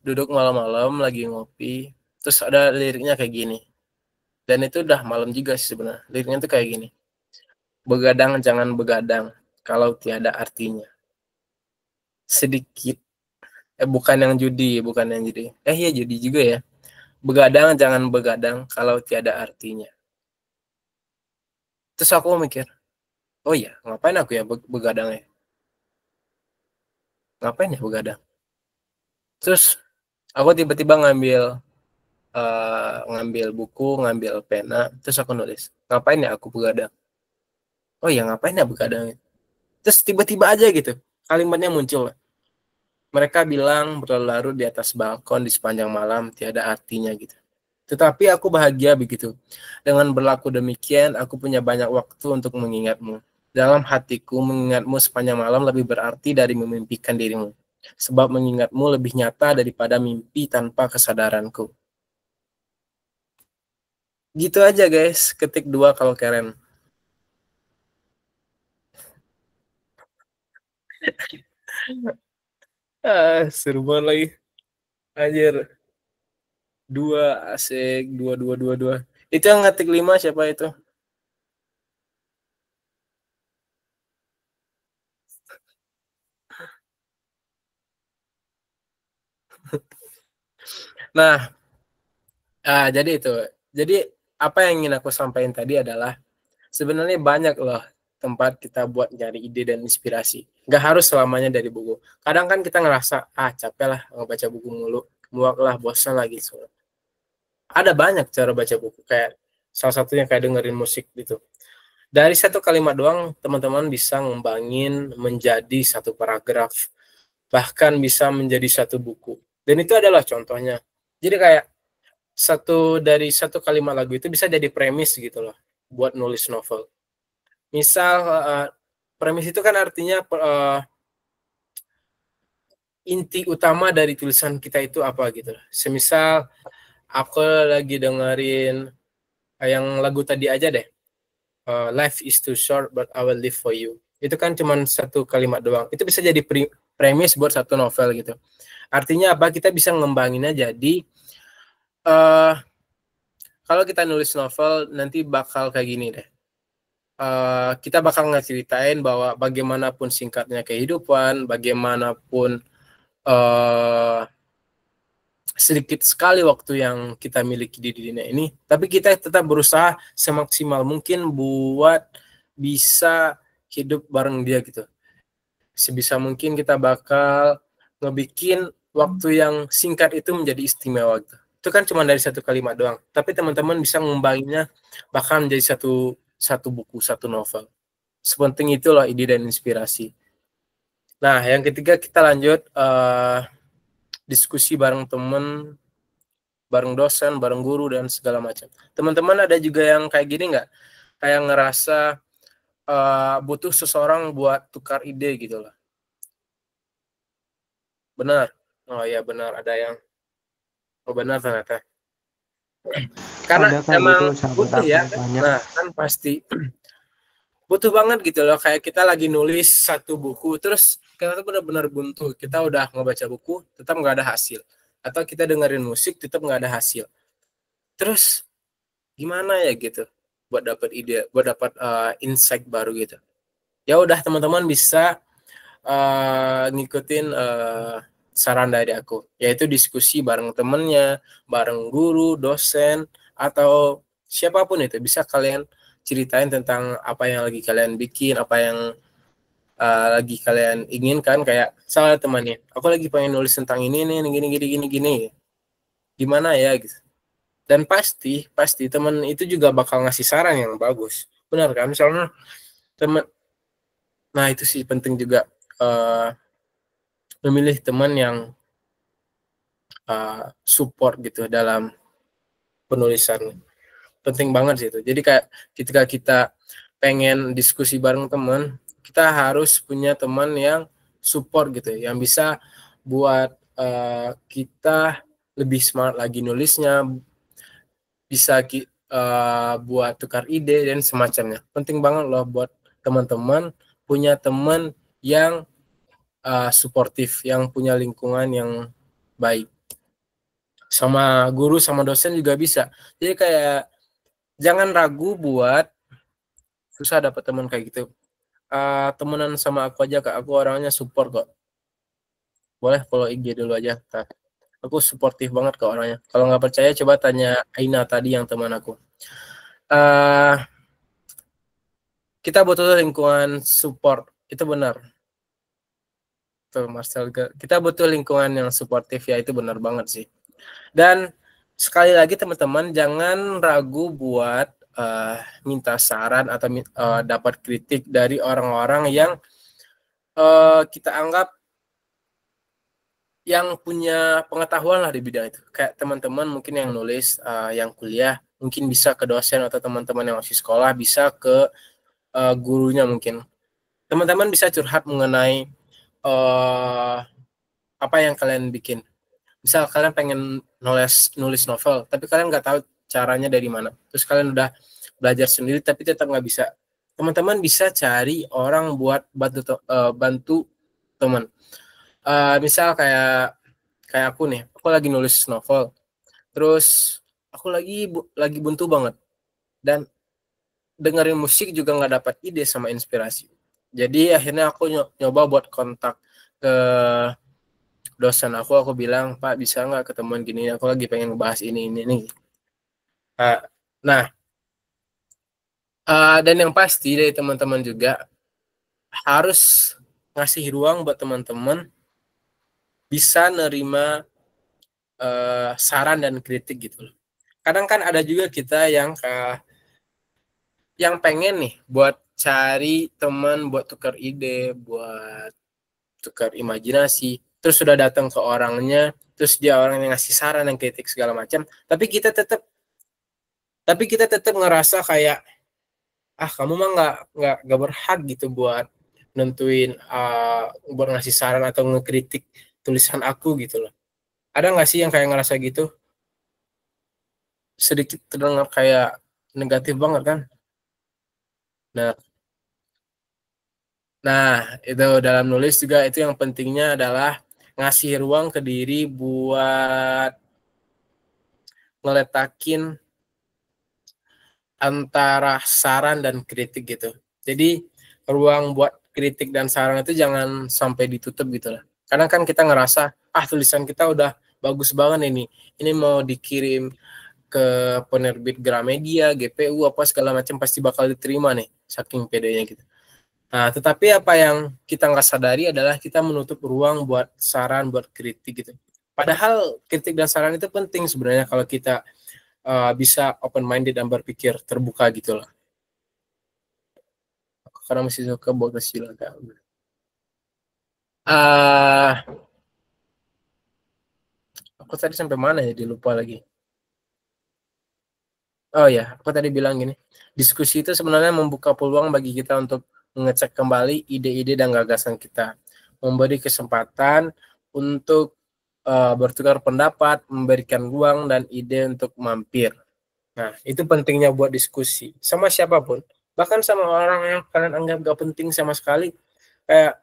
duduk malam-malam lagi ngopi, terus ada liriknya kayak gini. Dan itu udah malam juga sih sebenarnya. Liriknya tuh kayak gini. Begadang jangan begadang kalau tiada artinya. Sedikit bukan yang judi. Iya judi juga ya. Begadang jangan begadang kalau tiada artinya. Terus aku mikir, oh iya, ngapain aku ya begadang ya? Ngapain ya begadang? Terus aku tiba-tiba ngambil buku, ngambil pena, terus aku nulis, ngapain ya aku begadang? Oh iya, ngapain ya begadang? Terus tiba-tiba aja gitu, kalimatnya muncul. Mereka bilang berlarut di atas balkon di sepanjang malam tiada artinya gitu. Tetapi aku bahagia begitu. Dengan berlaku demikian, aku punya banyak waktu untuk mengingatmu. Dalam hatiku, mengingatmu sepanjang malam lebih berarti dari memimpikan dirimu. Sebab mengingatmu lebih nyata daripada mimpi tanpa kesadaranku. Gitu aja guys, ketik 2 kalau keren. Seru banget lagi. Anjir. 2 asik, 2. Itu yang ngetik 5 siapa itu? Nah, jadi itu. Jadi apa yang ingin aku sampaikan tadi adalah sebenarnya banyak loh tempat kita buat nyari ide dan inspirasi. Nggak harus selamanya dari buku. Kadang kan kita ngerasa, capek lah ngebaca buku mulu, muak lah, bosan lagi. So, ada banyak cara baca buku, kayak salah satunya kayak dengerin musik gitu. Dari satu kalimat doang, teman-teman bisa ngembangin menjadi satu paragraf, bahkan bisa menjadi satu buku. Dan itu adalah contohnya. Jadi kayak dari satu kalimat lagu itu bisa jadi premis gitu loh, buat nulis novel. Misal premis itu kan artinya inti utama dari tulisan kita itu apa gitu. Semisal aku lagi dengerin yang lagu tadi aja deh. Life is too short but I will live for you. Itu kan cuma satu kalimat doang. Itu bisa jadi premis buat satu novel gitu. Artinya apa? Kita bisa ngembanginnya jadi kalau kita nulis novel nanti bakal kayak gini deh. Kita bakal ngeceritain bahwa bagaimanapun singkatnya kehidupan, bagaimanapun sedikit sekali waktu yang kita miliki di dunia ini, tapi kita tetap berusaha semaksimal mungkin buat bisa hidup bareng dia gitu. Sebisa mungkin kita bakal ngebikin waktu yang singkat itu menjadi istimewa gitu. Itu kan cuma dari satu kalimat doang, tapi teman-teman bisa mengembangnya bahkan menjadi satu buku, satu novel. Sepenting itulah ide dan inspirasi. Nah, yang ketiga kita lanjut diskusi bareng teman, bareng dosen, bareng guru dan segala macam. Teman-teman ada juga yang kayak gini nggak? Kayak ngerasa butuh seseorang buat tukar ide gitu lah. Benar. Oh ya benar, ada yang benar ternyata. Karena emang butuh ya. Nah, kan pasti butuh banget gitu loh, kayak kita lagi nulis satu buku terus kita tuh benar-benar buntu, kita udah ngebaca buku tetap nggak ada hasil, atau kita dengerin musik tetap nggak ada hasil, terus gimana ya gitu buat dapat ide, buat dapat insight baru gitu. Ya udah teman-teman bisa ngikutin saran dari aku, yaitu diskusi bareng temennya, bareng guru, dosen, atau siapapun itu. Bisa kalian ceritain tentang apa yang lagi kalian bikin, apa yang lagi kalian inginkan. Kayak salah temannya, aku lagi pengen nulis tentang ini nih, gini, gimana ya gitu. Dan pasti teman itu juga bakal ngasih saran yang bagus, benar kan? Misalnya teman, nah itu sih penting juga memilih teman yang support gitu dalam penulisan. Penting banget sih itu. Jadi kayak ketika kita pengen diskusi bareng teman, kita harus punya teman yang support gitu, yang bisa buat kita lebih semangat lagi nulisnya, bisa buat tukar ide dan semacamnya. Penting banget loh buat teman-teman punya teman yang suportif, yang punya lingkungan yang baik. Sama guru, sama dosen juga bisa. Jadi kayak jangan ragu buat susah dapat teman kayak gitu. Temenan sama aku aja Kak, aku orangnya support kok. Boleh follow IG dulu aja. Kak. Aku suportif banget ke orangnya. Kalau nggak percaya coba tanya Aina tadi yang teman aku. Kita butuh lingkungan support, itu benar. Tuh Marcel, kita butuh lingkungan yang suportif ya, itu benar banget sih. Dan sekali lagi teman-teman jangan ragu buat minta saran atau dapat kritik dari orang-orang yang kita anggap yang punya pengetahuan lah di bidang itu. Kayak teman-teman mungkin yang nulis, yang kuliah, mungkin bisa ke dosen, atau teman-teman yang masih sekolah bisa ke gurunya mungkin. Teman-teman bisa curhat mengenai apa yang kalian bikin. Misal kalian pengen nulis novel, tapi kalian nggak tahu caranya dari mana. Terus kalian udah belajar sendiri, tapi tetap nggak bisa. Teman-teman bisa cari orang buat bantu teman. Misal kayak aku nih, aku lagi nulis novel. Terus aku lagi buntu banget. Dan dengerin musik juga nggak dapat ide sama inspirasi. Jadi akhirnya aku nyoba buat kontak ke dosen aku bilang, Pak bisa nggak ketemuan gini, aku lagi pengen ngebahas ini. Nah, dan yang pasti dari teman-teman juga harus ngasih ruang buat teman-teman bisa nerima saran dan kritik gitu loh. Kadang kan ada juga kita yang pengen nih buat cari teman buat tukar ide, buat tukar imajinasi, terus sudah datang ke orangnya, terus dia orang yang ngasih saran dan kritik segala macam, tapi kita tetap ngerasa kayak kamu mah nggak berhak gitu buat nentuin buat ngasih saran atau ngekritik tulisan aku gitu loh. Ada nggak sih yang kayak ngerasa gitu? Sedikit terdengar kayak negatif banget kan? Nah, itu dalam nulis juga itu yang pentingnya adalah ngasih ruang ke diri buat ngeletakin antara saran dan kritik gitu. Jadi ruang buat kritik dan saran itu jangan sampai ditutup gitu lah. Karena kan kita ngerasa, tulisan kita udah bagus banget ini mau dikirim ke penerbit Gramedia, GPU, apa segala macam pasti bakal diterima nih, saking pedenya gitu. Nah, tetapi apa yang kita nggak sadari adalah kita menutup ruang buat saran, buat kritik gitu. Padahal kritik dan saran itu penting sebenarnya kalau kita bisa open minded dan berpikir terbuka gitu loh. Karena masih suka buat silakan. Aku tadi sampai mana ya, dilupa lagi. Oh ya, aku tadi bilang gini, diskusi itu sebenarnya membuka peluang bagi kita untuk mengecek kembali ide-ide dan gagasan kita, memberi kesempatan untuk bertukar pendapat, memberikan ruang dan ide untuk mampir. Nah, itu pentingnya buat diskusi sama siapapun, bahkan sama orang yang kalian anggap gak penting sama sekali. Kayak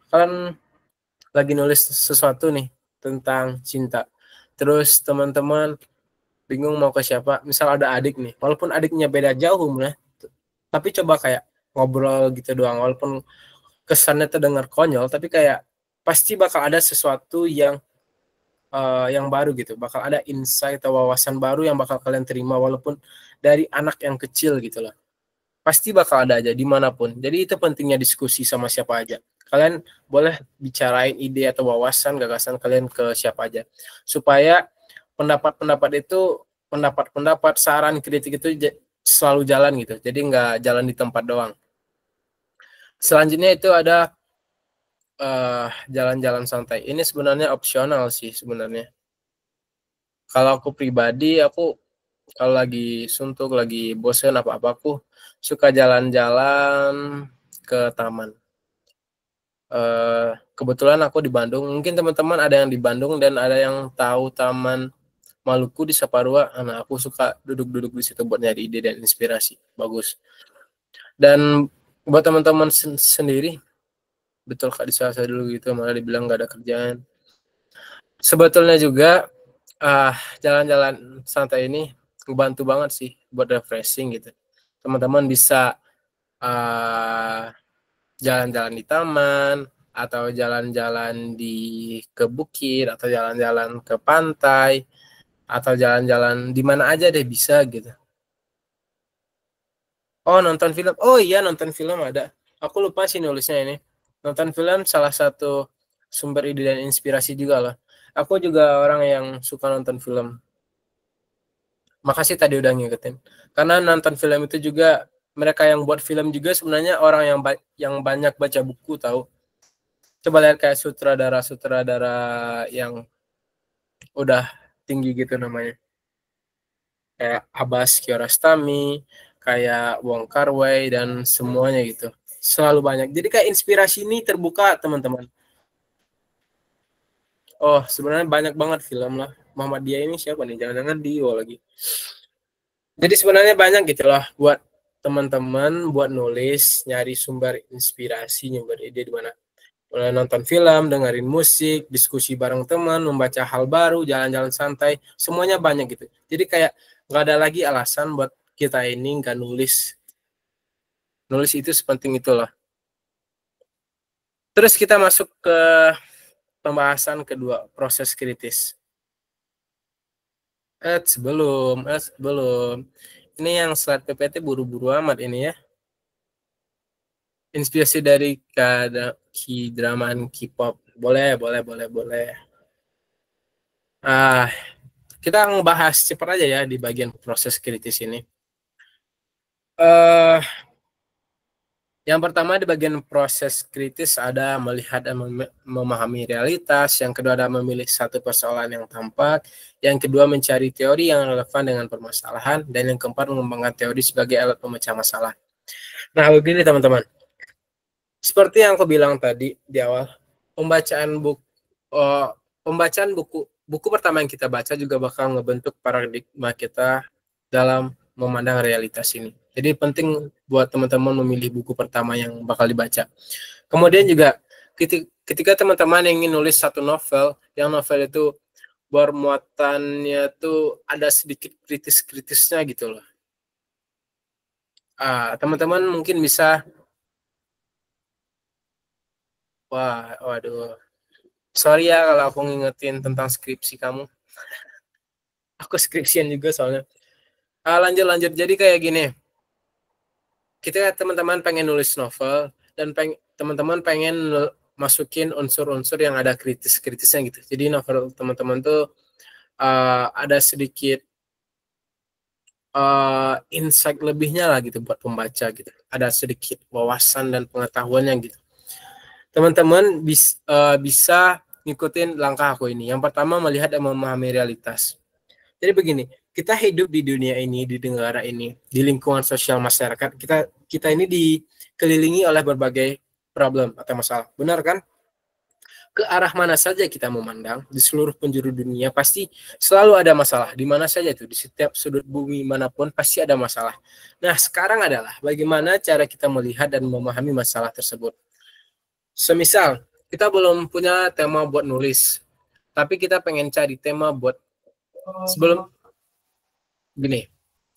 kalian lagi nulis sesuatu nih tentang cinta, terus teman-teman bingung mau ke siapa, misal ada adik nih, walaupun adiknya beda jauh umurnya, tapi coba kayak ngobrol gitu doang, walaupun kesannya terdengar konyol, tapi kayak pasti bakal ada sesuatu yang baru gitu, bakal ada insight atau wawasan baru yang bakal kalian terima, walaupun dari anak yang kecil gitu loh, pasti bakal ada aja dimanapun. Jadi itu pentingnya diskusi sama siapa aja. Kalian boleh bicarain ide atau wawasan, gagasan kalian ke siapa aja, supaya pendapat, saran, kritik itu selalu jalan gitu. Jadi nggak jalan di tempat doang. Selanjutnya itu ada jalan-jalan santai. Ini sebenarnya opsional sih sebenarnya. Kalau aku pribadi, aku kalau lagi suntuk, lagi bosen apa-apa, aku suka jalan-jalan ke taman. Kebetulan aku di Bandung. Mungkin teman-teman ada yang di Bandung dan ada yang tahu Taman Maluku di Saparua. Nah, aku suka duduk-duduk di situ buat nyari ide dan inspirasi. Bagus. Dan buat teman-teman sendiri, betul Kak di saya dulu gitu, malah dibilang gak ada kerjaan. Sebetulnya juga jalan-jalan santai ini ngebantu banget sih buat refreshing gitu. Teman-teman bisa jalan-jalan di taman, atau jalan-jalan ke bukit, atau jalan-jalan ke pantai, atau jalan-jalan di mana aja deh bisa gitu. Oh, nonton film. Oh iya, nonton film ada. Aku lupa sih nulisnya ini. Nonton film salah satu sumber ide dan inspirasi juga loh. Aku juga orang yang suka nonton film. Makasih tadi udah ngingetin. Karena nonton film itu juga, mereka yang buat film juga sebenarnya orang yang banyak baca buku tahu. Coba lihat kayak sutradara yang udah tinggi gitu namanya. Kayak Abbas Kiarostami, kayak Wong Kar-wai, dan semuanya gitu. Selalu banyak. Jadi kayak inspirasi ini terbuka, teman-teman. Oh, sebenarnya banyak banget film lah. Muhammadiyah ini siapa nih? Jangan-jangan Dio lagi. Jadi sebenarnya banyak gitu lah buat teman-teman buat nulis, nyari sumber inspirasi, sumber ide di mana. Mulai nonton film, dengerin musik, diskusi bareng teman, membaca hal baru, jalan-jalan santai, semuanya banyak gitu. Jadi kayak nggak ada lagi alasan buat kita ini nggak nulis. Nulis itu sepenting itulah. Terus kita masuk ke pembahasan kedua, proses kritis. Sebelum. Ini yang slide PPT buru-buru amat ini ya. Inspirasi dari K-dramaan K-pop. Boleh. Kita ngebahas cepat aja ya di bagian proses kritis ini. Yang pertama di bagian proses kritis ada melihat dan memahami realitas. Yang kedua ada memilih satu persoalan yang tampak. Yang kedua mencari teori yang relevan dengan permasalahan. Dan yang keempat mengembangkan teori sebagai alat pemecah masalah. Nah begini teman-teman. Seperti yang aku bilang tadi di awal, pembacaan buku pertama yang kita baca juga bakal ngebentuk paradigma kita dalam memandang realitas ini. Jadi penting buat teman-teman memilih buku pertama yang bakal dibaca. Kemudian juga ketika teman-teman ingin nulis satu novel, yang novel itu bermuatannya tuh ada sedikit kritis-kritisnya gitu loh. Teman-teman mungkin bisa, waduh, sorry ya kalau aku ngingetin tentang skripsi kamu. Aku skripsian juga soalnya. Lanjut. Jadi kayak gini. kita teman-teman pengen nulis novel dan teman-teman pengen masukin unsur-unsur yang ada kritis-kritisnya gitu. Jadi novel teman-teman tuh ada sedikit insight lebihnya lah gitu buat pembaca gitu. Ada sedikit wawasan dan pengetahuannya gitu. Teman-teman bisa ngikutin langkah aku ini. Yang pertama, melihat dan memahami realitas. Jadi begini, kita hidup di dunia ini, di negara ini, di lingkungan sosial masyarakat, kita ini dikelilingi oleh berbagai problem atau masalah. Benar kan? Ke arah mana saja kita memandang, di seluruh penjuru dunia pasti selalu ada masalah. Di mana saja itu, di setiap sudut bumi manapun pasti ada masalah. Nah, sekarang adalah bagaimana cara kita melihat dan memahami masalah tersebut. Semisal, kita belum punya tema buat nulis, tapi kita pengen cari tema buat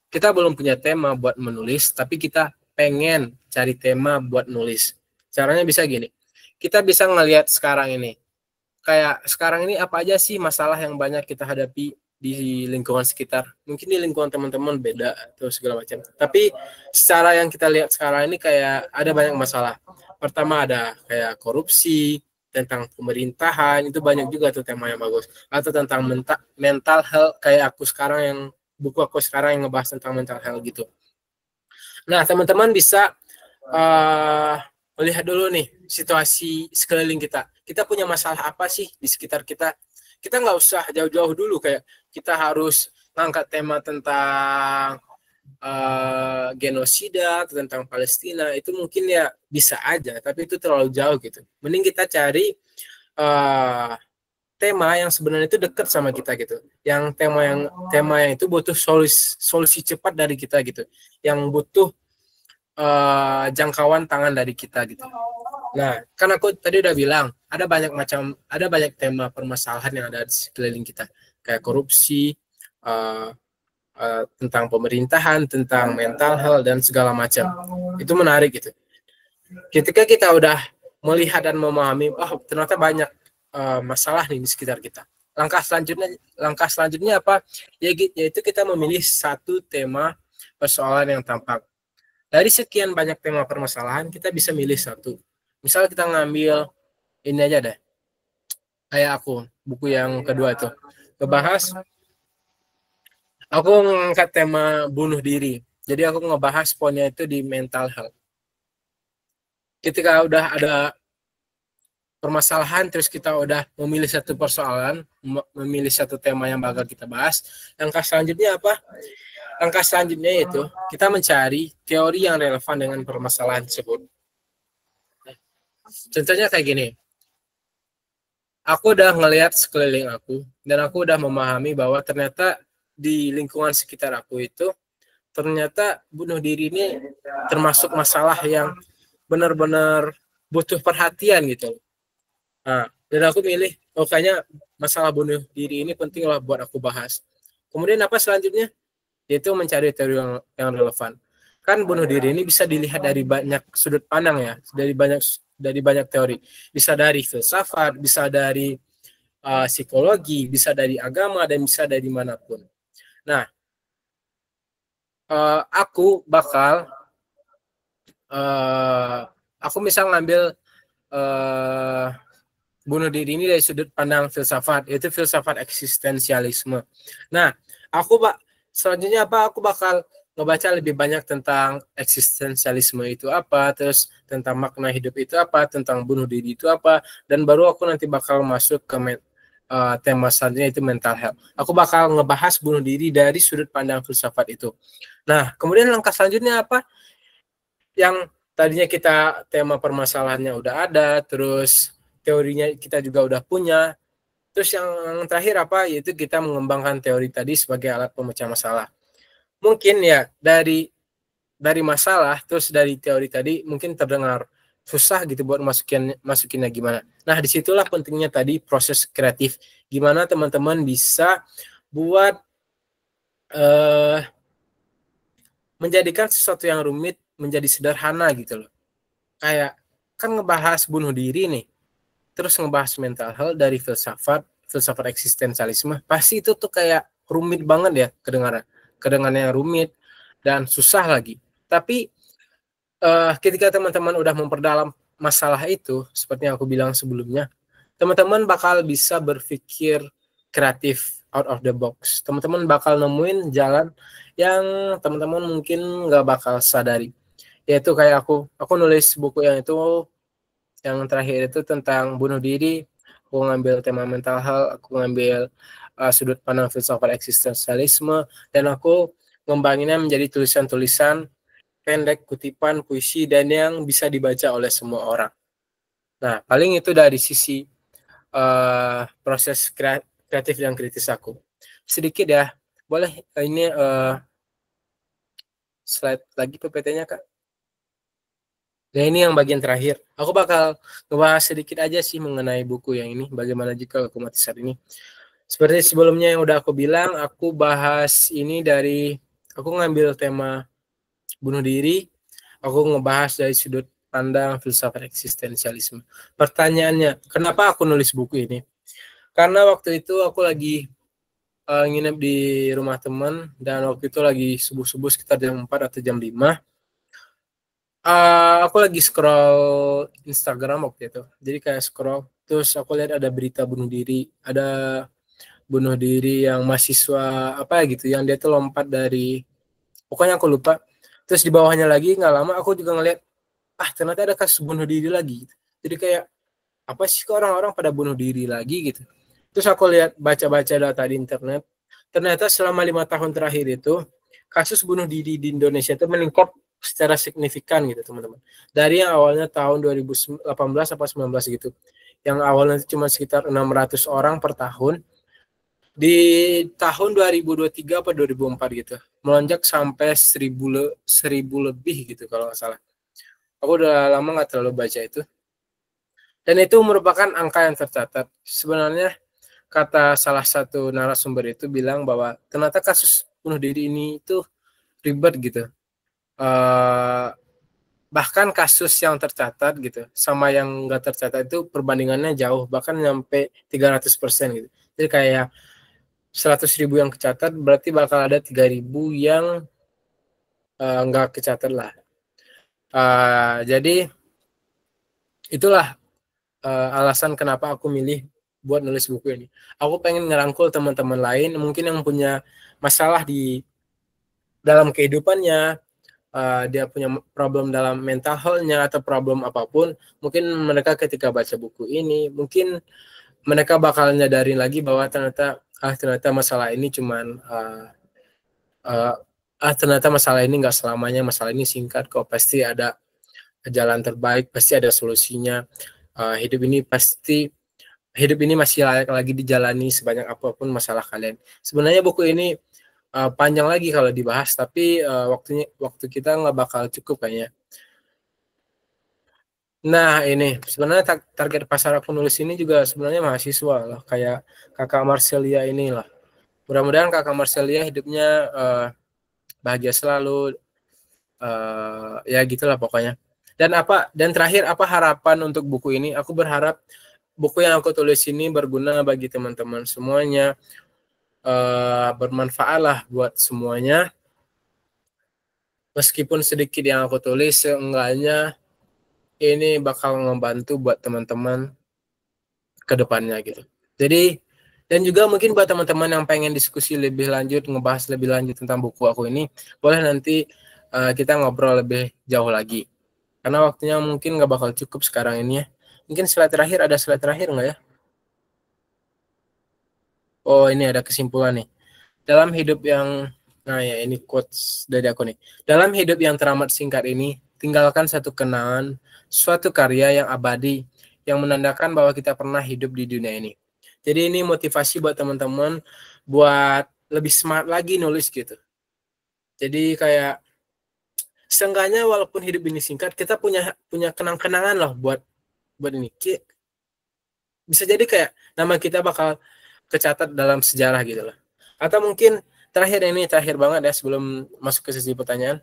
kita belum punya tema buat menulis, tapi kita pengen cari tema buat nulis. Caranya bisa gini. Kita bisa ngelihat sekarang ini. Kayak sekarang ini apa aja sih masalah yang banyak kita hadapi di lingkungan sekitar. Mungkin di lingkungan teman-teman beda atau segala macam. Tapi secara yang kita lihat sekarang ini kayak ada banyak masalah. Pertama ada kayak korupsi, tentang pemerintahan, itu banyak juga tuh tema yang bagus. Atau tentang mental health, kayak buku aku sekarang yang ngebahas tentang mental health gitu. Nah, teman-teman bisa melihat dulu nih situasi sekeliling kita. Kita punya masalah apa sih di sekitar kita? Kita nggak usah jauh-jauh dulu kayak kita harus ngangkat tema tentang genosida, tentang Palestina. Itu mungkin ya bisa aja, tapi itu terlalu jauh gitu. Mending kita cari tema yang sebenarnya itu dekat sama kita gitu. Yang tema yang itu butuh solusi cepat dari kita gitu. Yang butuh jangkauan tangan dari kita gitu. Nah, kan aku tadi udah bilang ada banyak tema permasalahan yang ada di sekeliling kita, kayak korupsi, tentang pemerintahan, tentang mental health dan segala macam. Itu menarik gitu. Ketika kita udah melihat dan memahami, ternyata banyak masalah nih di sekitar kita. Langkah selanjutnya apa? Yaitu kita memilih satu tema persoalan yang tampak. Dari sekian banyak tema permasalahan, kita bisa milih satu. Misal kita ngambil ini aja deh. Kayak aku, buku yang kedua itu. Ngebahas, aku ngangkat tema bunuh diri. Jadi aku ngebahas poinnya itu di mental health. Ketika udah ada permasalahan, terus kita udah memilih satu persoalan, memilih satu tema yang bakal kita bahas, langkah selanjutnya apa? Langkah selanjutnya yaitu kita mencari teori yang relevan dengan permasalahan tersebut. Contohnya kayak gini. Aku udah ngelihat sekeliling aku dan aku udah memahami bahwa ternyata di lingkungan sekitar aku itu ternyata bunuh diri ini termasuk masalah yang benar-benar butuh perhatian gitu. Nah, dan aku milih, kayaknya masalah bunuh diri ini penting lah buat aku bahas. Kemudian apa selanjutnya? Yaitu mencari teori yang relevan. Kan bunuh diri ini bisa dilihat dari banyak sudut pandang ya, dari banyak teori. Bisa dari filsafat, bisa dari psikologi, bisa dari agama, dan bisa dari manapun. Nah, aku misal ngambil bunuh diri ini dari sudut pandang filsafat, yaitu filsafat eksistensialisme. Nah, selanjutnya aku bakal ngebaca lebih banyak tentang eksistensialisme itu apa, terus tentang makna hidup itu apa, tentang bunuh diri itu apa, dan baru aku nanti bakal masuk ke tema selanjutnya itu mental health. Aku bakal ngebahas bunuh diri dari sudut pandang filsafat itu. Nah, kemudian langkah selanjutnya apa? Yang tadinya kita tema permasalahannya udah ada, terus teorinya kita juga udah punya. Terus yang terakhir apa? Yaitu kita mengembangkan teori tadi sebagai alat pemecah masalah. Mungkin ya dari masalah, terus dari teori tadi mungkin terdengar susah gitu buat masukinnya gimana. Nah, disitulah pentingnya tadi proses kreatif. Gimana teman-teman bisa buat menjadikan sesuatu yang rumit menjadi sederhana gitu loh. Kayak kan ngebahas bunuh diri nih, terus ngebahas mental health dari filsafat eksistensialisme, pasti itu tuh kayak rumit banget ya kedengarannya rumit dan susah lagi. Tapi ketika teman-teman udah memperdalam masalah itu, seperti yang aku bilang sebelumnya, teman-teman bakal bisa berpikir kreatif out of the box. Teman-teman bakal nemuin jalan yang teman-teman mungkin nggak bakal sadari. Yaitu kayak aku nulis buku yang terakhir itu tentang bunuh diri. Aku ngambil tema mental health, aku ngambil sudut pandang filsafat eksistensialisme, dan aku ngembanginnya menjadi tulisan-tulisan pendek, kutipan, puisi, dan yang bisa dibaca oleh semua orang. Nah, paling itu dari sisi proses kreatif dan kritis aku. Sedikit ya, boleh ini slide lagi PPT-nya, Kak. Nah, ini yang bagian terakhir. Aku bakal ngebahas sedikit aja sih mengenai buku yang ini, bagaimana jika aku mati saat ini. Seperti sebelumnya yang udah aku bilang, aku bahas ini aku ngambil tema bunuh diri, aku ngebahas dari sudut pandang filsafat eksistensialisme. Pertanyaannya, kenapa aku nulis buku ini? Karena waktu itu aku lagi nginep di rumah teman, dan waktu itu lagi subuh-subuh sekitar jam 4 atau jam 5. Aku lagi scroll Instagram waktu itu. Jadi kayak scroll, terus aku lihat ada berita bunuh diri, ada bunuh diri yang mahasiswa apa gitu, yang dia tuh lompat dari, pokoknya aku lupa. Terus di bawahnya lagi nggak lama aku juga ngeliat, ternyata ada kasus bunuh diri lagi. Jadi kayak apa sih kok orang-orang pada bunuh diri lagi gitu. Terus aku lihat baca-baca data di internet, ternyata selama 5 tahun terakhir itu kasus bunuh diri di Indonesia itu meningkat secara signifikan gitu teman-teman. Dari yang awalnya tahun 2018 atau 19 gitu, yang awalnya cuma sekitar 600 orang per tahun, di tahun 2023 atau 2004 gitu melonjak sampai 1000 lebih gitu kalau nggak salah. Aku udah lama nggak terlalu baca itu, dan itu merupakan angka yang tercatat. Sebenarnya kata salah satu narasumber itu bilang bahwa ternyata kasus bunuh diri ini itu ribet gitu. Bahkan kasus yang tercatat gitu sama yang nggak tercatat itu perbandingannya jauh, bahkan nyampe 300% gitu. Jadi kayak 100.000 yang kecatat berarti bakal ada 3.000 yang nggak kecatat lah. Jadi itulah alasan kenapa aku milih buat nulis buku ini. Aku pengen ngerangkul teman-teman lain mungkin yang punya masalah di dalam kehidupannya, dia punya problem dalam mental health-nya atau problem apapun. Mungkin mereka ketika baca buku ini, mungkin mereka bakal nyadarin lagi bahwa ternyata masalah ini cuman ternyata masalah ini nggak selamanya, masalah ini singkat kok, pasti ada jalan terbaik, pasti ada solusinya. Hidup ini masih layak lagi dijalani sebanyak apapun masalah kalian. Sebenarnya buku ini panjang lagi kalau dibahas, tapi waktu kita nggak bakal cukup kayaknya. Nah, ini sebenarnya target pasar aku nulis ini juga sebenarnya mahasiswa lah, kayak kakak Marcelia inilah. Mudah-mudahan kakak Marcelia hidupnya bahagia selalu, ya gitulah pokoknya. Dan terakhir, apa harapan untuk buku ini? Aku berharap buku yang aku tulis ini berguna bagi teman-teman semuanya, bermanfaat lah buat semuanya. Meskipun sedikit yang aku tulis, seenggaknya ini bakal membantu buat teman-teman ke depannya gitu. Jadi, dan juga mungkin buat teman-teman yang pengen diskusi lebih lanjut, ngebahas lebih lanjut tentang buku aku ini, boleh nanti kita ngobrol lebih jauh lagi. Karena waktunya mungkin nggak bakal cukup sekarang ini ya. Mungkin slide terakhir, ada slide terakhir nggak ya? Oh, ini ada kesimpulan nih. Dalam hidup yang, nah ya ini quotes dari aku nih. Dalam hidup yang teramat singkat ini, tinggalkan satu kenangan, suatu karya yang abadi, yang menandakan bahwa kita pernah hidup di dunia ini. Jadi ini motivasi buat teman-teman buat lebih smart lagi nulis gitu. Jadi kayak seenggaknya walaupun hidup ini singkat, kita punya kenang-kenangan loh buat ini. Bisa jadi kayak nama kita bakal kecatat dalam sejarah gitu loh. Atau mungkin terakhir banget ya sebelum masuk ke sesi pertanyaan.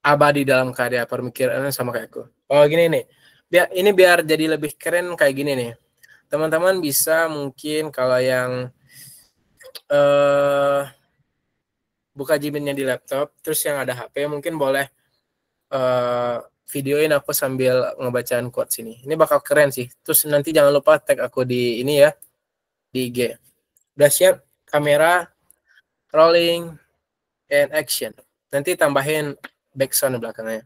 Abadi dalam karya pemikiran sama kayak aku. Oh gini nih. Biar jadi lebih keren kayak gini nih. Teman-teman bisa mungkin kalau yang buka Gmail-nya di laptop, terus yang ada HP mungkin boleh videoin aku sambil ngebacaan quotes ini. Ini bakal keren sih. Terus nanti jangan lupa tag aku di ini ya, di IG. Udah siap? Kamera, rolling, and action. Nanti tambahin background di belakangnya.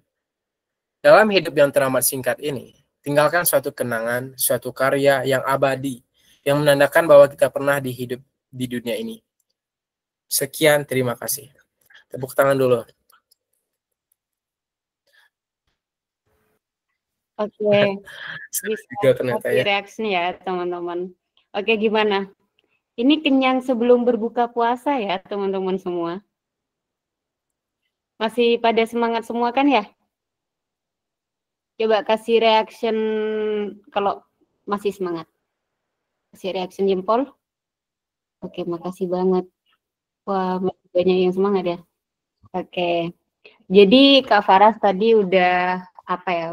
Dalam hidup yang teramat singkat ini, tinggalkan suatu kenangan, suatu karya yang abadi, yang menandakan bahwa kita pernah hidup di dunia ini. Sekian, terima kasih. Tepuk tangan dulu. Oke, bisa Juga ternyata kasih ya. reaksi ya teman-teman. Oke, gimana? Ini kenyang sebelum berbuka puasa ya teman-teman semua. Masih pada semangat semua kan ya? Coba kasih reaction kalau masih semangat. Kasih reaction jempol. Oke, makasih banget. Wah, banyak yang semangat ya. Oke. Jadi Kak Faras tadi udah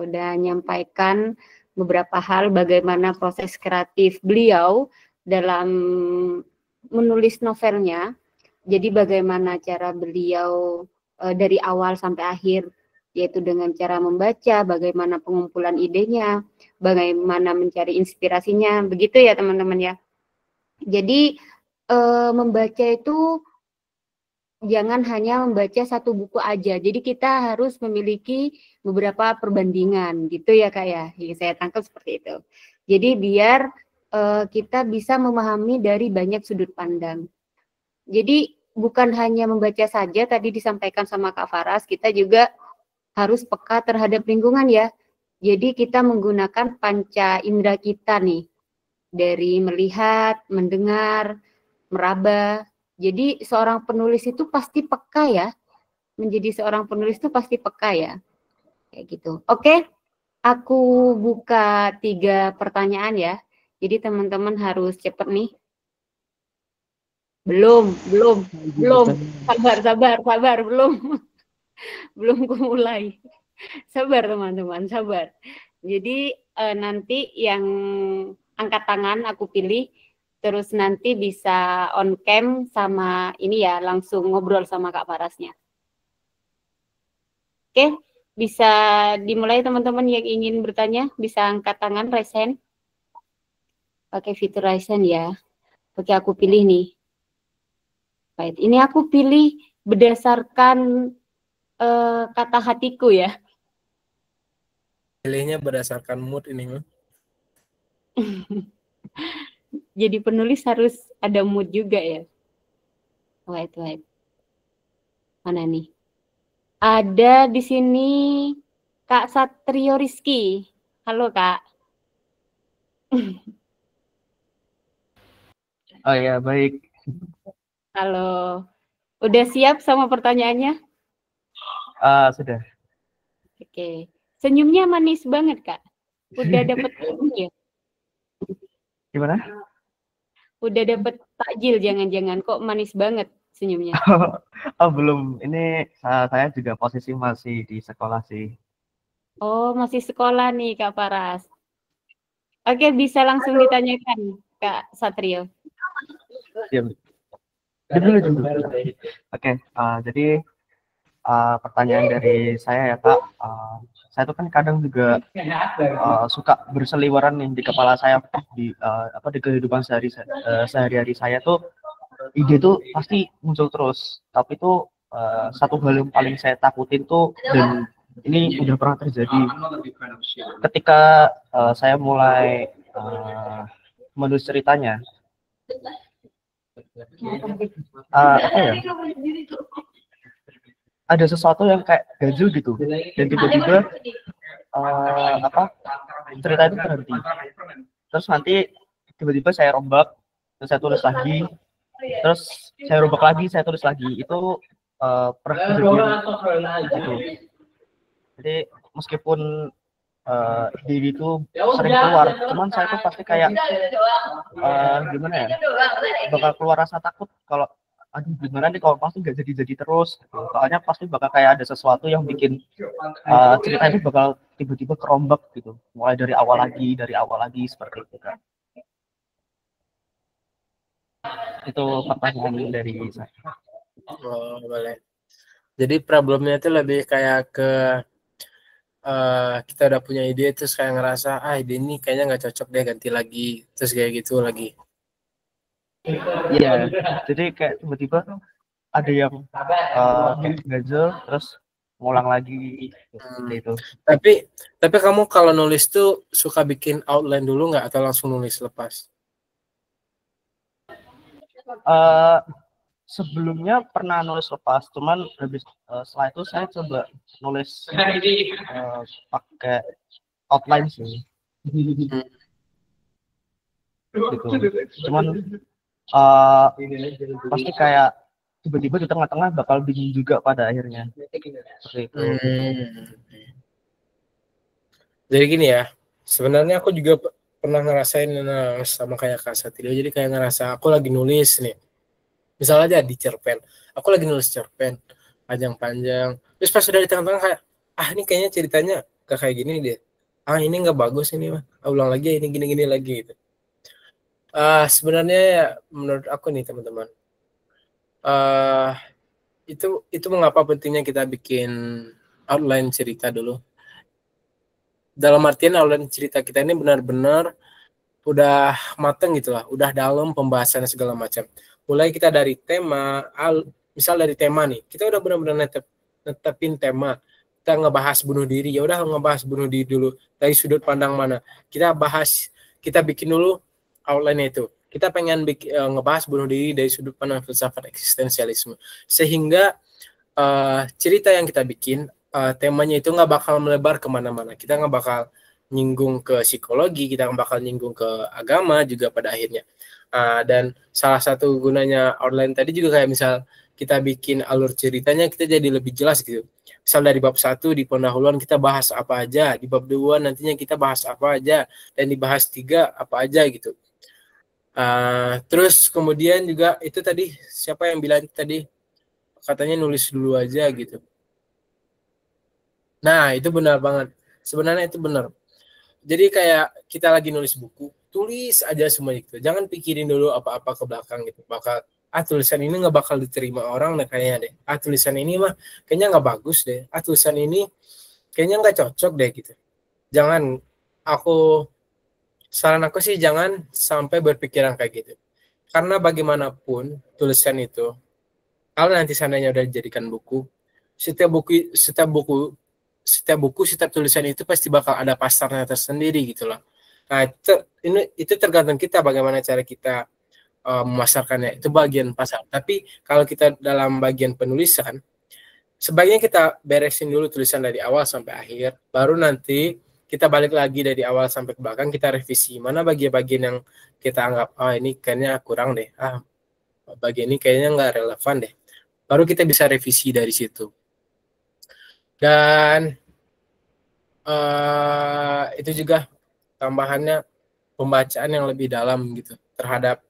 udah nyampaikan beberapa hal bagaimana proses kreatif beliau dalam menulis novelnya. Jadi bagaimana cara beliau dari awal sampai akhir, yaitu dengan cara membaca, bagaimana pengumpulan idenya, bagaimana mencari inspirasinya, begitu ya teman-teman ya. Jadi membaca itu jangan hanya membaca satu buku aja. Jadi kita harus memiliki beberapa perbandingan gitu ya Kak ya. Yang saya tangkap seperti itu. Jadi biar kita bisa memahami dari banyak sudut pandang. Jadi bukan hanya membaca saja tadi disampaikan sama Kak Faras, kita juga harus peka terhadap lingkungan ya. Jadi kita menggunakan panca indera kita nih. Dari melihat, mendengar, meraba. Jadi seorang penulis itu pasti peka ya. Menjadi seorang penulis itu pasti peka ya. Kayak gitu. Oke, aku buka 3 pertanyaan ya. Jadi teman-teman harus cepet nih. Belum. Sabar, belum. Belum mulai. Sabar teman-teman, sabar. Jadi nanti yang angkat tangan aku pilih, terus nanti bisa on cam sama ini ya, langsung ngobrol sama Kak Farasnya. Oke, bisa dimulai teman-teman yang ingin bertanya, bisa angkat tangan, raise hand. Pakai fitur raise hand ya. Oke, aku pilih nih. Baik, ini aku pilih berdasarkan kata hatiku ya. Pilihnya berdasarkan mood ini. Jadi penulis harus ada mood juga ya. Wait. Mana nih? Ada di sini Kak Satrio Rizky. Halo Kak. Oh ya, baik. Halo. Udah siap sama pertanyaannya? Sudah. Oke. Senyumnya manis banget Kak. Udah dapet ya? Gimana? Udah dapet takjil jangan-jangan, kok manis banget senyumnya. Oh, belum. Ini saya juga posisi masih di sekolah sih. Oh, masih sekolah nih Kak Faras. Oke, bisa langsung ditanyakan Kak Satrio. Diam. Oke, jadi pertanyaan dari saya ya Kak. Saya tuh kan kadang juga suka berseliweran nih di kepala saya di kehidupan sehari-hari saya tuh ide tuh pasti muncul terus. Tapi tuh satu hal yang paling saya takutin tuh, dan ini udah pernah terjadi ketika saya mulai menulis ceritanya. Ada sesuatu yang kayak ganjil gitu, dan tiba-tiba cerita itu berhenti. Terus nanti tiba-tiba saya rombak, terus saya tulis lagi, terus saya rombak lagi, saya tulis lagi. Itu pernah kejadian gitu. Jadi meskipun ide itu sering keluar, cuman saya tuh pasti kayak gimana ya, bakal keluar rasa takut kalau aduh gimana nih kalau pasti nggak jadi terus gitu. Soalnya pasti bakal kayak ada sesuatu yang bikin cerita itu bakal tiba-tiba kerombak gitu, mulai dari awal lagi seperti itu kan. Itu pertanyaan dari saya. Oh, boleh. Jadi problemnya itu lebih kayak ke kita udah punya ide terus kayak ngerasa ide ini kayaknya nggak cocok deh, ganti lagi, terus kayak gitu lagi. Iya, jadi kayak tiba-tiba ada yang ganjel terus ngulang lagi seperti itu. Tapi kamu kalau nulis tuh suka bikin outline dulu nggak atau langsung nulis lepas? Sebelumnya pernah nulis lepas, cuman habis setelah itu saya coba nulis pakai outline sih. Gitu. Cuman pasti kayak tiba-tiba di tengah-tengah bakal bingung juga pada akhirnya. Seperti itu. Jadi gini ya, sebenarnya aku juga pernah ngerasain sama kayak Kak Satrio. Jadi kayak ngerasa aku lagi nulis nih. Misalnya aja di cerpen, aku lagi nulis cerpen panjang-panjang. Terus pas udah di tengah-tengah kayak, ini kayaknya ceritanya gak kayak gini deh. Ini nggak bagus ini mah. Ulang lagi ini gini-gini lagi gitu. Sebenarnya ya, menurut aku nih teman-teman, itu mengapa pentingnya kita bikin outline cerita dulu. Dalam artian outline cerita kita ini benar-benar udah mateng gitu lah, udah dalam pembahasan segala macam. Mulai kita dari tema, misal dari tema nih, kita udah benar-benar netepin tema. Kita ngebahas bunuh diri, ya udah ngebahas bunuh diri dulu dari sudut pandang mana. Kita bikin dulu outline itu. Kita pengen ngebahas bunuh diri dari sudut pandang filsafat eksistensialisme. Sehingga cerita yang kita bikin, temanya itu nggak bakal melebar kemana-mana. Kita nggak bakal nyinggung ke psikologi, kita bakal nyinggung ke agama juga pada akhirnya. Dan salah satu gunanya outline tadi juga kayak misal kita bikin alur ceritanya, kita jadi lebih jelas gitu. Misal dari bab 1 di pendahuluan kita bahas apa aja, di bab 2 nantinya kita bahas apa aja, dan dibahas 3 apa aja gitu. Terus kemudian juga itu tadi, siapa yang bilang tadi, katanya nulis dulu aja gitu. Nah, itu benar banget. Sebenarnya itu benar. Jadi kayak kita lagi nulis buku, tulis aja semua itu. Jangan pikirin dulu apa-apa ke belakang gitu. Tulisan ini nggak bakal diterima orang deh kayaknya deh. Tulisan ini mah kayaknya nggak bagus deh. Tulisan ini kayaknya nggak cocok deh gitu. Saran aku sih jangan sampai berpikiran kayak gitu. Karena bagaimanapun tulisan itu, kalau nanti seandainya udah dijadikan buku, setiap tulisan itu pasti bakal ada pasarnya tersendiri gitu loh. Nah, itu tergantung kita bagaimana cara kita memasarkannya. Itu bagian pasar. Tapi kalau kita dalam bagian penulisan, sebaiknya kita beresin dulu tulisan dari awal sampai akhir, baru nanti kita balik lagi dari awal sampai ke belakang, kita revisi mana bagian-bagian yang kita anggap ini kayaknya kurang deh, bagian ini kayaknya nggak relevan deh, baru kita bisa revisi dari situ. Dan itu juga tambahannya pembacaan yang lebih dalam gitu terhadap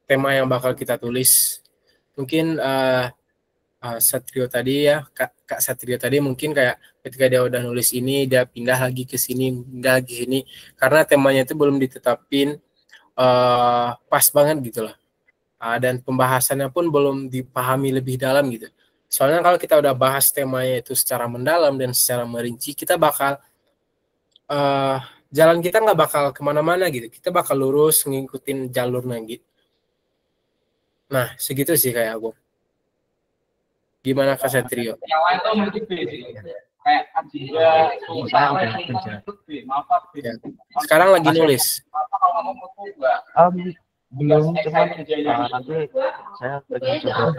tema yang bakal kita tulis. Mungkin Satrio tadi ya, Kak Satrio tadi mungkin kayak ketika dia udah nulis ini, dia pindah lagi ke sini, pindah lagi ke sini, karena temanya itu belum ditetapin pas banget gitu lah. Dan pembahasannya pun belum dipahami lebih dalam gitu. Soalnya kalau kita udah bahas temanya itu secara mendalam dan secara merinci, kita bakal jalan kita nggak bakal kemana-mana gitu. Kita bakal lurus ngikutin jalurnya gitu. Nah, segitu sih kayak aku. Gimana Kak Satrio? Yang lain tuh mungkin kayak ya. Sekarang lagi nulis. Belum, cuman nanti saya pengen coba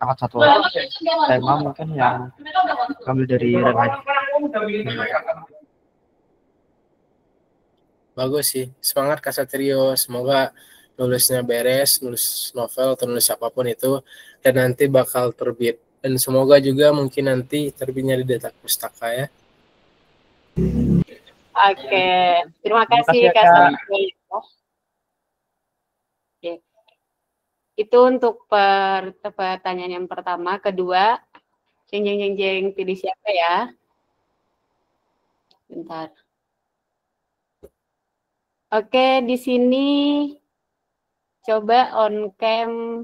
angkat satu tema mungkin yang ambil dari lain. Bagus sih, semangat Kak Satrio. Semoga nulisnya beres, nulis novel atau nulis apapun itu, dan nanti bakal terbit. Dan semoga juga mungkin nanti terbitnya di Data Pustaka ya. Oke, terima kasih Kak Satrio. Oke. Itu untuk pertanyaan yang pertama. Kedua, jeng pilih siapa ya? Bentar. Oke, di sini coba on cam.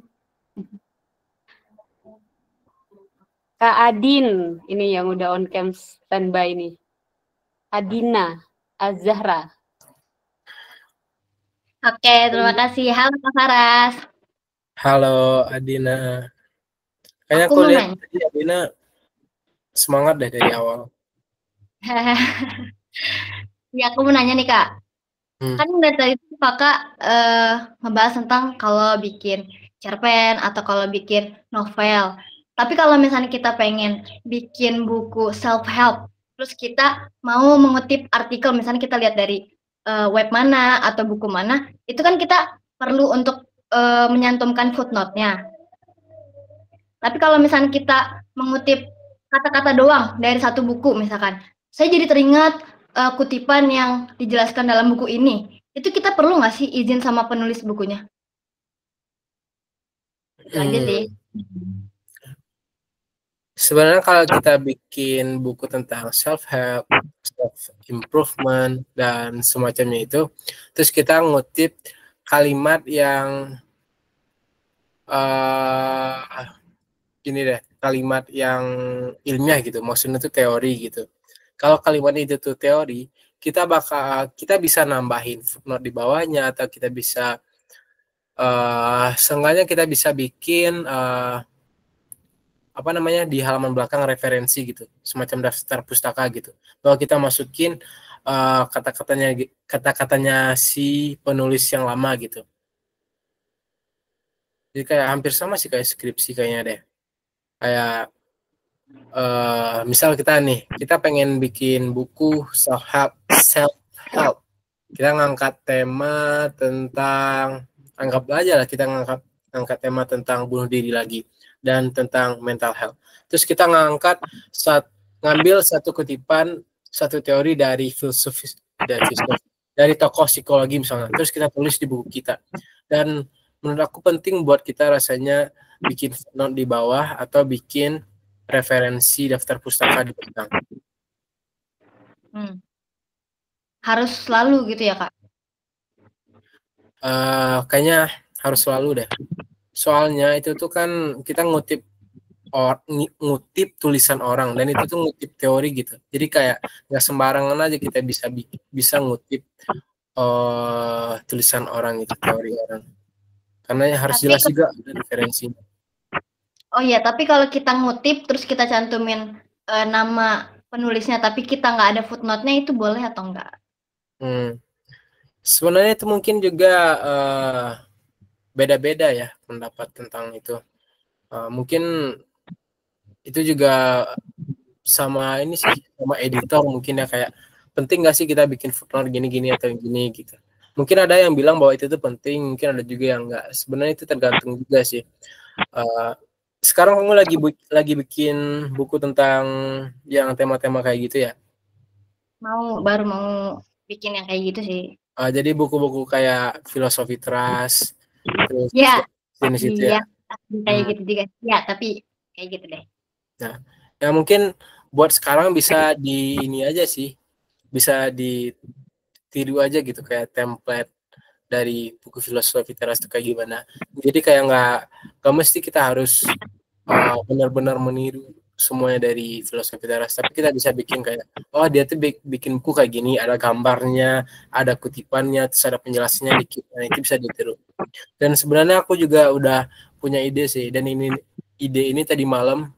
Kak Adin, ini yang udah on cam standby nih. Adina Azahra. Oke, terima kasih. Halo Kak Faras. Halo Adina. Kayaknya Aku aku mau lihat nanya. tadi Adina semangat deh dari awal. Ya, aku mau nanya nih Kak. Hmm. Kan dari tadi tuh Kakak ngebahas tentang kalau bikin cerpen atau kalau bikin novel. Tapi kalau misalnya kita pengen bikin buku self-help, terus kita mau mengutip artikel, misalnya kita lihat dari web mana atau buku mana, itu kan kita perlu untuk menyantumkan footnote-nya. Tapi kalau misalnya kita mengutip kata-kata doang dari satu buku misalkan, saya jadi teringat kutipan yang dijelaskan dalam buku ini. Itu kita perlu nggak sih izin sama penulis bukunya? Itu aja sih. Sebenarnya kalau kita bikin buku tentang self-help, self-improvement, dan semacamnya itu, terus kita ngutip kalimat yang gini deh, kalimat yang ilmiah gitu, maksudnya itu teori gitu. Kalau kalimat itu tuh teori, kita bisa nambahin footnote di bawahnya, atau kita bisa seenggaknya kita bisa bikin di halaman belakang referensi gitu, semacam daftar pustaka gitu, bahwa kita masukin kata-katanya si penulis yang lama gitu. Jadi kayak hampir sama sih kayak skripsi kayaknya deh. Kayak misal kita pengen bikin buku self-help, kita ngangkat tema tentang, anggap aja lah kita ngangkat tema tentang bunuh diri lagi dan tentang mental health. Terus kita ngambil satu kutipan, satu teori dari dari tokoh psikologi misalnya. Terus kita tulis di buku kita. Dan menurut aku penting buat kita rasanya bikin footnote di bawah atau bikin referensi daftar pustaka di belakang. Harus selalu gitu ya Kak? Kayaknya harus selalu deh. Soalnya itu tuh kan kita ngutip tulisan orang, dan itu tuh ngutip teori gitu. Jadi kayak nggak sembarangan aja kita bisa ngutip tulisan orang itu, teori orang. Karena harus jelas juga ada referensinya. Oh iya, tapi kalau kita ngutip terus kita cantumin nama penulisnya, tapi kita nggak ada footnote-nya, itu boleh atau enggak? Sebenarnya itu mungkin juga beda-beda ya pendapat tentang itu. Mungkin itu juga sama ini sih, sama editor mungkin ya, kayak penting nggak sih kita bikin footnote gini-gini atau gini gitu. Mungkin ada yang bilang bahwa itu tuh penting, mungkin ada juga yang enggak. Sebenarnya itu tergantung juga sih. Sekarang kamu lagi bikin buku tentang yang tema-tema kayak gitu ya? Baru mau bikin yang kayak gitu sih. Jadi buku-buku kayak filosofi trust, terus ya, jenis itu ya? Kayak gitu juga. Ya, tapi kayak gitu deh. Nah, ya mungkin buat sekarang bisa ini aja sih, bisa ditiru aja gitu, kayak template dari buku filosofi teras itu kayak gimana. Jadi kayak nggak mesti kita harus benar-benar meniru semuanya dari filosofi teras, tapi kita bisa bikin kayak, oh dia tuh bikin buku kayak gini, ada gambarnya, ada kutipannya, terus ada penjelasannya dikit. Nah itu bisa ditiru. Dan sebenarnya aku juga udah punya ide sih, dan ide ini tadi malam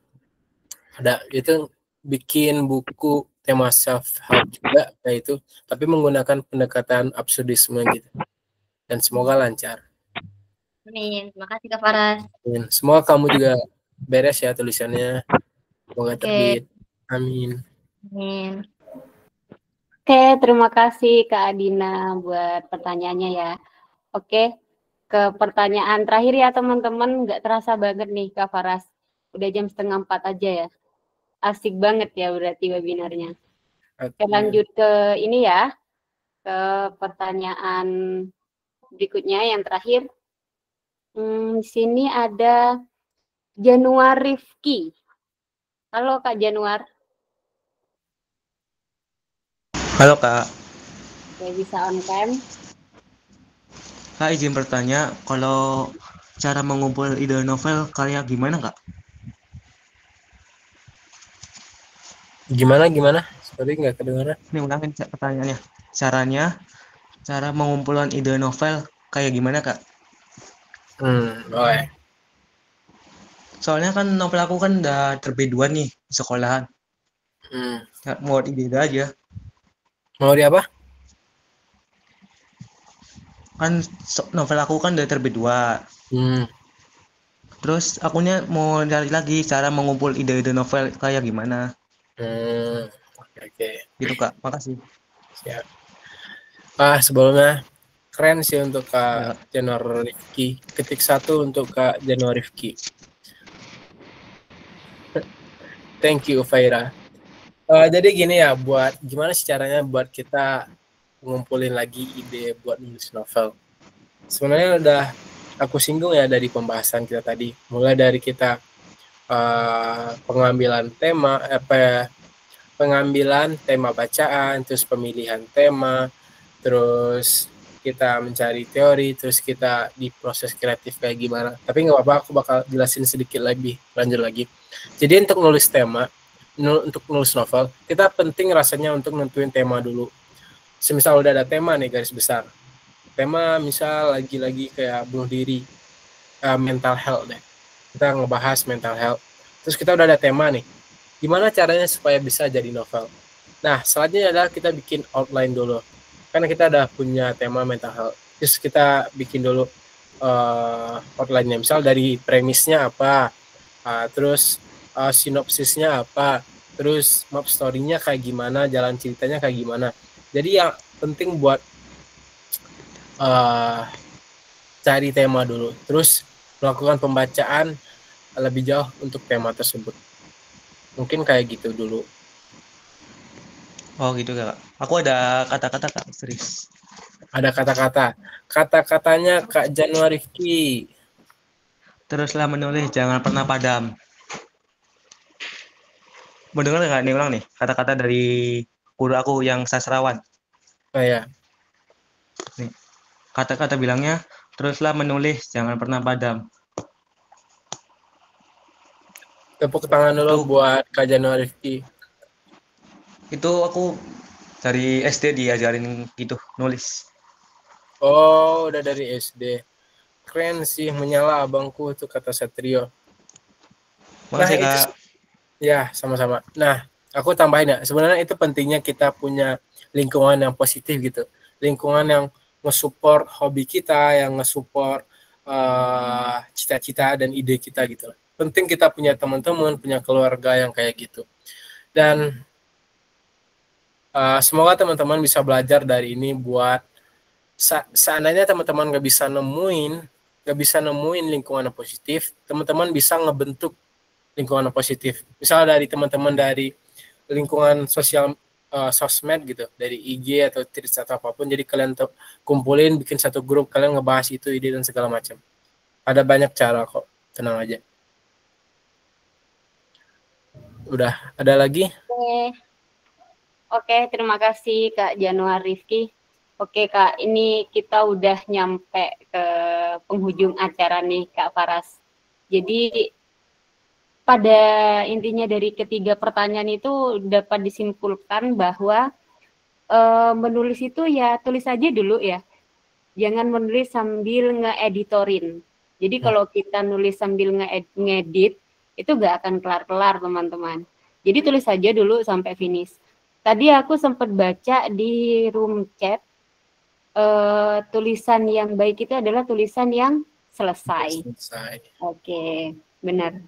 ada, itu bikin buku tema self help juga kayak itu, tapi menggunakan pendekatan absurdisme gitu. Dan semoga lancar. Amin. Terima kasih Kak Faras. Semoga kamu juga beres ya tulisannya. Semoga terbit. Amin. Amin. Oke, terima kasih Kak Adina buat pertanyaannya ya. Oke, ke pertanyaan terakhir ya teman-teman. Nggak terasa banget nih Kak Faras. Udah jam 3:30 aja ya. Asik banget ya berarti webinarnya. Oke, lanjut ke ini ya. Ke pertanyaan berikutnya yang terakhir. Di sini ada Januar Rifki. Halo Kak Januar. Halo Kak. Oke, bisa on cam. Kak, izin bertanya, kalau cara mengumpul ide novel karya gimana Kak? Gimana? Sorry nggak kedengaran. Ini ulangin pertanyaannya. Cara mengumpulkan ide novel kayak gimana, Kak? Boleh. Soalnya kan novel aku kan udah terbit 2 nih di sekolahan. Mau ide aja. Mau di apa? Kan novel aku kan udah terbit 2. Terus akunya mau cari lagi cara mengumpul ide-ide novel kayak gimana. Oke. Gitu, Kak. Makasih. Siap. Sebelumnya keren sih untuk Kak Ya. Januar Rifki. Ketik 1 untuk Kak Januar Rifki. Thank you, Faira. Jadi gini ya, gimana sih caranya buat kita ngumpulin lagi ide buat nulis novel. Sebenarnya udah aku singgung ya dari pembahasan kita tadi. Mulai dari kita pengambilan tema bacaan, terus pemilihan tema, terus kita mencari teori, terus kita di proses kreatif kayak gimana. Tapi nggak apa-apa, aku bakal jelasin sedikit lebih lanjut lagi. Jadi untuk nulis novel, kita penting rasanya untuk nentuin tema dulu. Semisal udah ada tema nih garis besar. Tema misal lagi-lagi kayak bunuh diri, mental health deh. Kita ngebahas mental health. Terus kita udah ada tema nih. Gimana caranya supaya bisa jadi novel? Nah, selanjutnya adalah kita bikin outline dulu. Karena kita udah punya tema mental health. Terus kita bikin dulu outline-nya. Misal dari premisnya apa, terus sinopsisnya apa, terus map story-nya kayak gimana, jalan ceritanya kayak gimana. Jadi yang penting buat cari tema dulu, terus melakukan pembacaan lebih jauh untuk tema tersebut. Mungkin kayak gitu dulu. Oh gitu, Kak. Aku ada kata-kata, Kak, serius. Ada kata-katanya Kak Januar Rifki. Teruslah menulis, jangan pernah padam. Mau dengar nggak nih ulang nih kata-kata dari guru aku yang sastrawan? Oh ya. Nih, kata-kata bilangnya, teruslah menulis, jangan pernah padam. Tepuk tangan dulu buat Kak Januar Rifki. Itu aku dari SD diajarin gitu, nulis. Oh, udah dari SD. Keren sih, menyala abangku itu kata Satrio. Makasih, Kak. Ya, sama-sama. Nah, aku tambahin ya, sebenarnya itu pentingnya kita punya lingkungan yang positif gitu. Lingkungan yang nge-support hobi kita, yang nge-support cita-cita dan ide kita gitu. Penting kita punya teman-teman, punya keluarga yang kayak gitu. Dan semoga teman-teman bisa belajar dari ini buat seandainya teman-teman gak bisa nemuin lingkungan yang positif, teman-teman bisa ngebentuk lingkungan yang positif. Misalnya dari teman-teman dari lingkungan sosial sosmed gitu, dari IG atau Twitter atau apapun, jadi kalian kumpulin, bikin satu grup, kalian ngebahas itu, ide dan segala macam. Ada banyak cara kok, tenang aja. Udah, ada lagi? Oke, terima kasih Kak Januar Rifki. Oke Kak, ini kita udah nyampe ke penghujung acara nih Kak Faras. Jadi pada intinya dari ketiga pertanyaan itu dapat disimpulkan bahwa menulis itu ya tulis aja dulu ya. Jangan menulis sambil ngeeditorin. Jadi kalau kita nulis sambil ngedit, itu gak akan kelar-kelar teman-teman. Jadi tulis aja dulu sampai finish. Tadi aku sempat baca di room chat, tulisan yang baik itu adalah tulisan yang selesai. Oke, benar.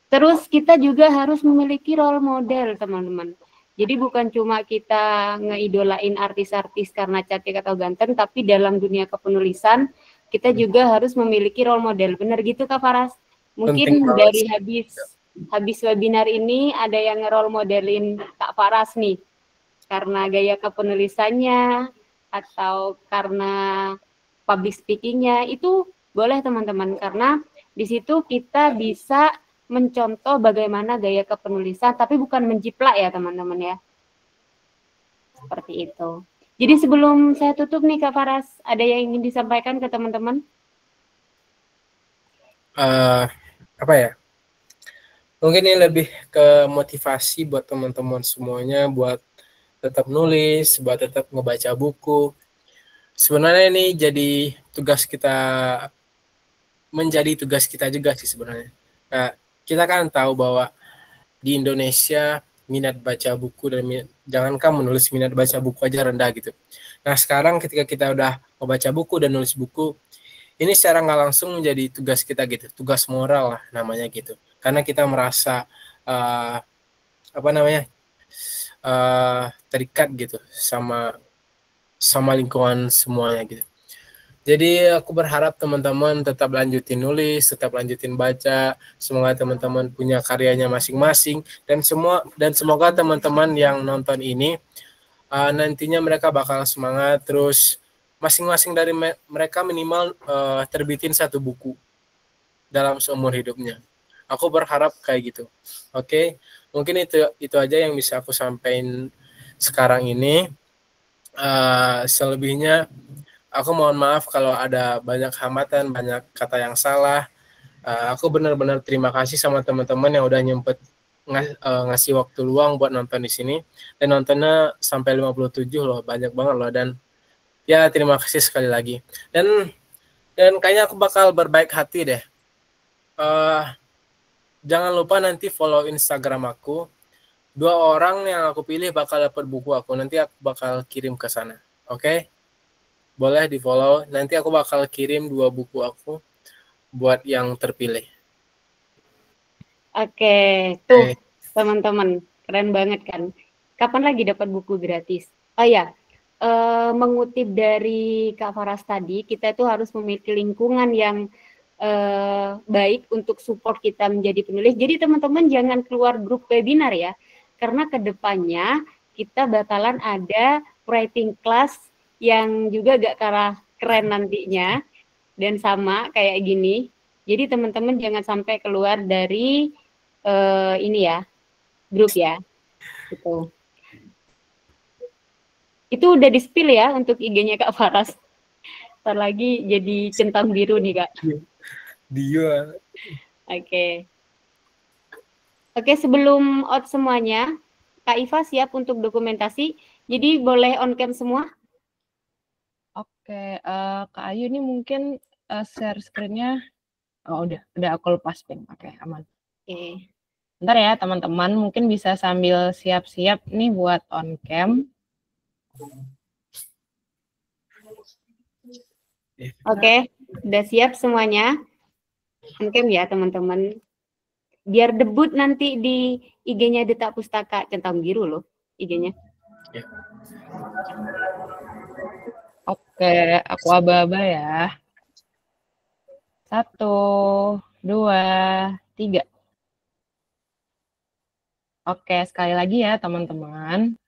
Terus kita juga harus memiliki role model, teman-teman. Jadi bukan cuma kita ngeidolain artis-artis karena cantik atau ganteng, tapi dalam dunia kepenulisan kita juga harus memiliki role model. Benar gitu Kak Faras? Mungkin dari habis webinar ini ada yang nge-role modelin Kak Faras nih. Karena gaya kepenulisannya atau karena public speaking-nya, itu boleh teman-teman, karena di situ kita bisa mencontoh bagaimana gaya kepenulisan, tapi bukan menjiplak ya teman-teman ya. Seperti itu. Jadi sebelum saya tutup nih Kak Faras, ada yang ingin disampaikan ke teman-teman? Apa ya? Mungkin ini lebih ke motivasi buat teman-teman semuanya, buat tetap nulis, buat tetap ngebaca buku. Sebenarnya ini jadi tugas kita, menjadi tugas kita juga sih sebenarnya. Nah, kita kan tahu bahwa di Indonesia minat baca buku dan jangankan menulis, minat baca buku aja rendah gitu. Nah sekarang ketika kita udah membaca buku dan nulis buku, ini secara nggak langsung menjadi tugas kita gitu, tugas moral lah namanya gitu. Karena kita merasa apa namanya terikat gitu sama lingkungan semuanya gitu. Jadi aku berharap teman-teman tetap lanjutin nulis, tetap lanjutin baca. Semoga teman-teman punya karyanya masing-masing dan semoga teman-teman yang nonton ini nantinya mereka bakal semangat terus, masing-masing dari mereka minimal terbitin 1 buku dalam seumur hidupnya. Aku berharap kayak gitu. Oke, mungkin itu aja yang bisa aku sampaikan sekarang ini. Selebihnya aku mohon maaf kalau ada banyak hambatan, banyak kata yang salah. Aku benar-benar terima kasih sama teman-teman yang udah nyempet ngasih waktu luang buat nonton di sini, dan nontonnya sampai 57 loh, banyak banget loh, dan ya terima kasih sekali lagi. Dan kayaknya aku bakal berbaik hati deh. Jangan lupa nanti follow Instagram aku. 2 orang yang aku pilih bakal dapat buku aku. Nanti aku bakal kirim ke sana. Oke? Boleh di follow. Nanti aku bakal kirim 2 buku aku buat yang terpilih. Oke, tuh teman-teman, keren banget kan. Kapan lagi dapat buku gratis? Oh ya, mengutip dari Kak Faras tadi, kita itu harus memiliki lingkungan yang baik untuk support kita menjadi penulis. Jadi teman-teman jangan keluar grup webinar ya, karena kedepannya kita bakalan ada writing class yang juga gak kalah keren nantinya dan sama kayak gini. Jadi teman-teman jangan sampai keluar dari ini ya, grup ya. Gitu. Itu udah di-spill ya untuk IG-nya Kak Faras. Ntar lagi jadi centang biru nih Kak. Dia. Oke. Oke, sebelum out semuanya, Kak Iva siap untuk dokumentasi. Jadi boleh on cam semua? Oke, Kak Ayu ini mungkin share screen-nya. Oh, udah aku lepas pin. Oke, aman. Oke. Bentar ya teman-teman, mungkin bisa sambil siap-siap nih buat on cam. Oke, udah siap semuanya? On cam ya teman-teman. Biar debut nanti di IG-nya Duta Pustaka, centang biru loh IG-nya. Ya. Oke, aku aba-aba ya. 1, 2, 3. Oke, sekali lagi ya teman-teman.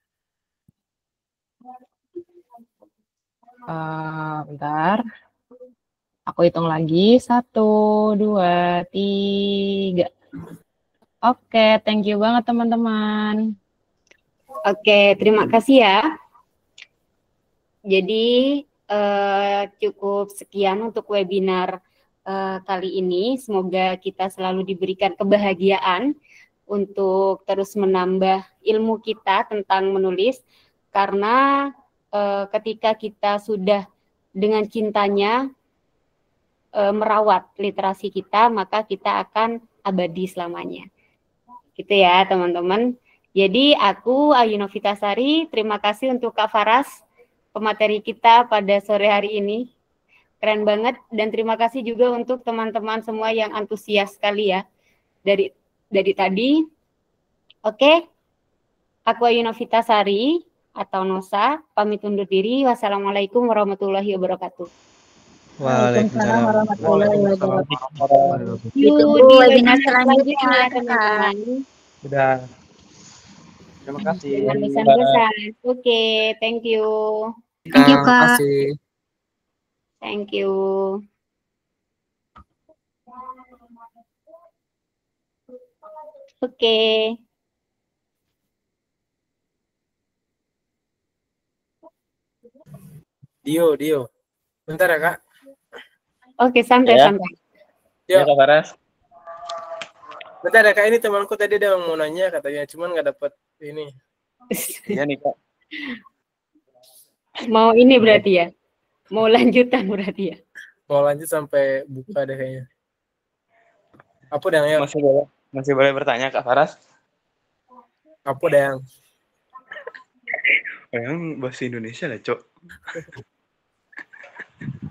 Bentar. Aku hitung lagi. 1, 2, 3. Oke, thank you banget teman-teman. Oke, terima kasih ya. Jadi cukup sekian untuk webinar kali ini. Semoga kita selalu diberikan kebahagiaan untuk terus menambah ilmu kita tentang menulis. Karena ketika kita sudah dengan cintanya merawat literasi kita, maka kita akan abadi selamanya. Gitu ya teman-teman. Jadi aku Ayu Novitasari, terima kasih untuk Kak Faras, pemateri kita pada sore hari ini. Keren banget, dan terima kasih juga untuk teman-teman semua yang antusias sekali ya dari tadi. Oke, aku Ayu Novitasari atau Nosa, pamit undur diri. Wassalamualaikum warahmatullahi wabarakatuh. Waalaikumsalam warahmatullahi wabarakatuh. Yuk, di webinar selanjutnya teman-teman. Sudah. Terima kasih. Dengan pesan-pesan. Oke, thank you. Thank you, Kak. Terima kasih. Thank you. Oke. Dio. Bentar ya, Kak. Oke, santai. Ya, Kak Faras. Bentar ada Kak, ini temanku tadi dia mau nanya katanya, cuman nggak dapet ini. Iya nih Kak. Mau ini berarti ya? Mau lanjutan berarti ya? Mau lanjut sampai buka deh kayaknya. Apa dah yang? Masih boleh bertanya Kak Faras? Apa dah yang? Yang bahasa Indonesia lah, Cok.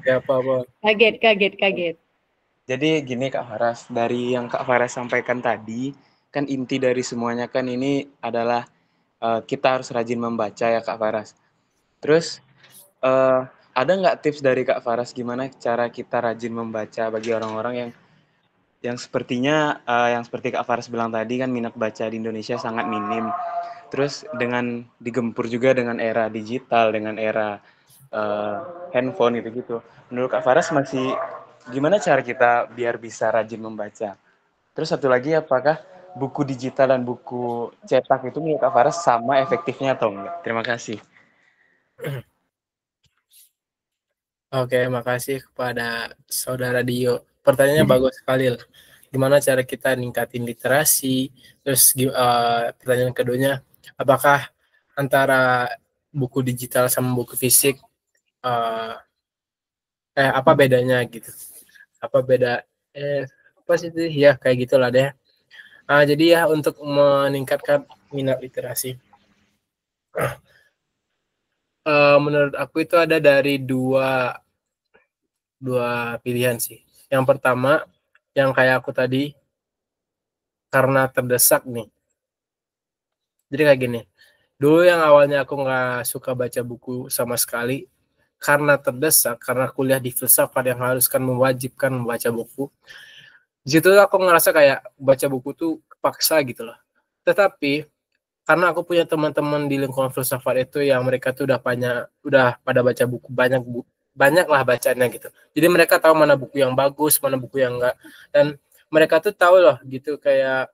Ya apa-apa. Kaget. Jadi gini Kak Faras, dari yang Kak Faras sampaikan tadi, kan inti dari semuanya kan ini adalah kita harus rajin membaca ya Kak Faras. Terus ada nggak tips dari Kak Faras gimana cara kita rajin membaca bagi orang-orang yang sepertinya yang seperti Kak Faras bilang tadi kan minat baca di Indonesia sangat minim. Terus dengan digempur juga dengan era digital, dengan era handphone gitu-gitu. Menurut Kak Faras masih gimana cara kita biar bisa rajin membaca? Terus satu lagi, apakah buku digital dan buku cetak itu menurut Kak Faras sama efektifnya atau enggak? Terima kasih. Oke, makasih kepada Saudara Dio. Pertanyaannya bagus sekali. Gimana cara kita ningkatin literasi? Terus pertanyaan keduanya, apakah antara buku digital sama buku fisik apa bedanya gitu? Apa beda? Apa sih itu? Ya kayak gitulah deh. Jadi ya untuk meningkatkan minat literasi, menurut aku itu ada dari dua pilihan sih. Yang pertama, yang kayak aku tadi, karena terdesak nih. Jadi kayak gini, dulu yang awalnya aku nggak suka baca buku sama sekali, karena terdesak, karena kuliah di filsafat yang haruskan mewajibkan membaca buku, di situ aku ngerasa kayak baca buku tuh kepaksa gitu loh. Tetapi karena aku punya teman-teman di lingkungan filsafat itu yang mereka tuh udah pada baca buku banyak lah bacanya gitu. Jadi mereka tahu mana buku yang bagus, mana buku yang enggak, dan mereka tuh tahu loh gitu kayak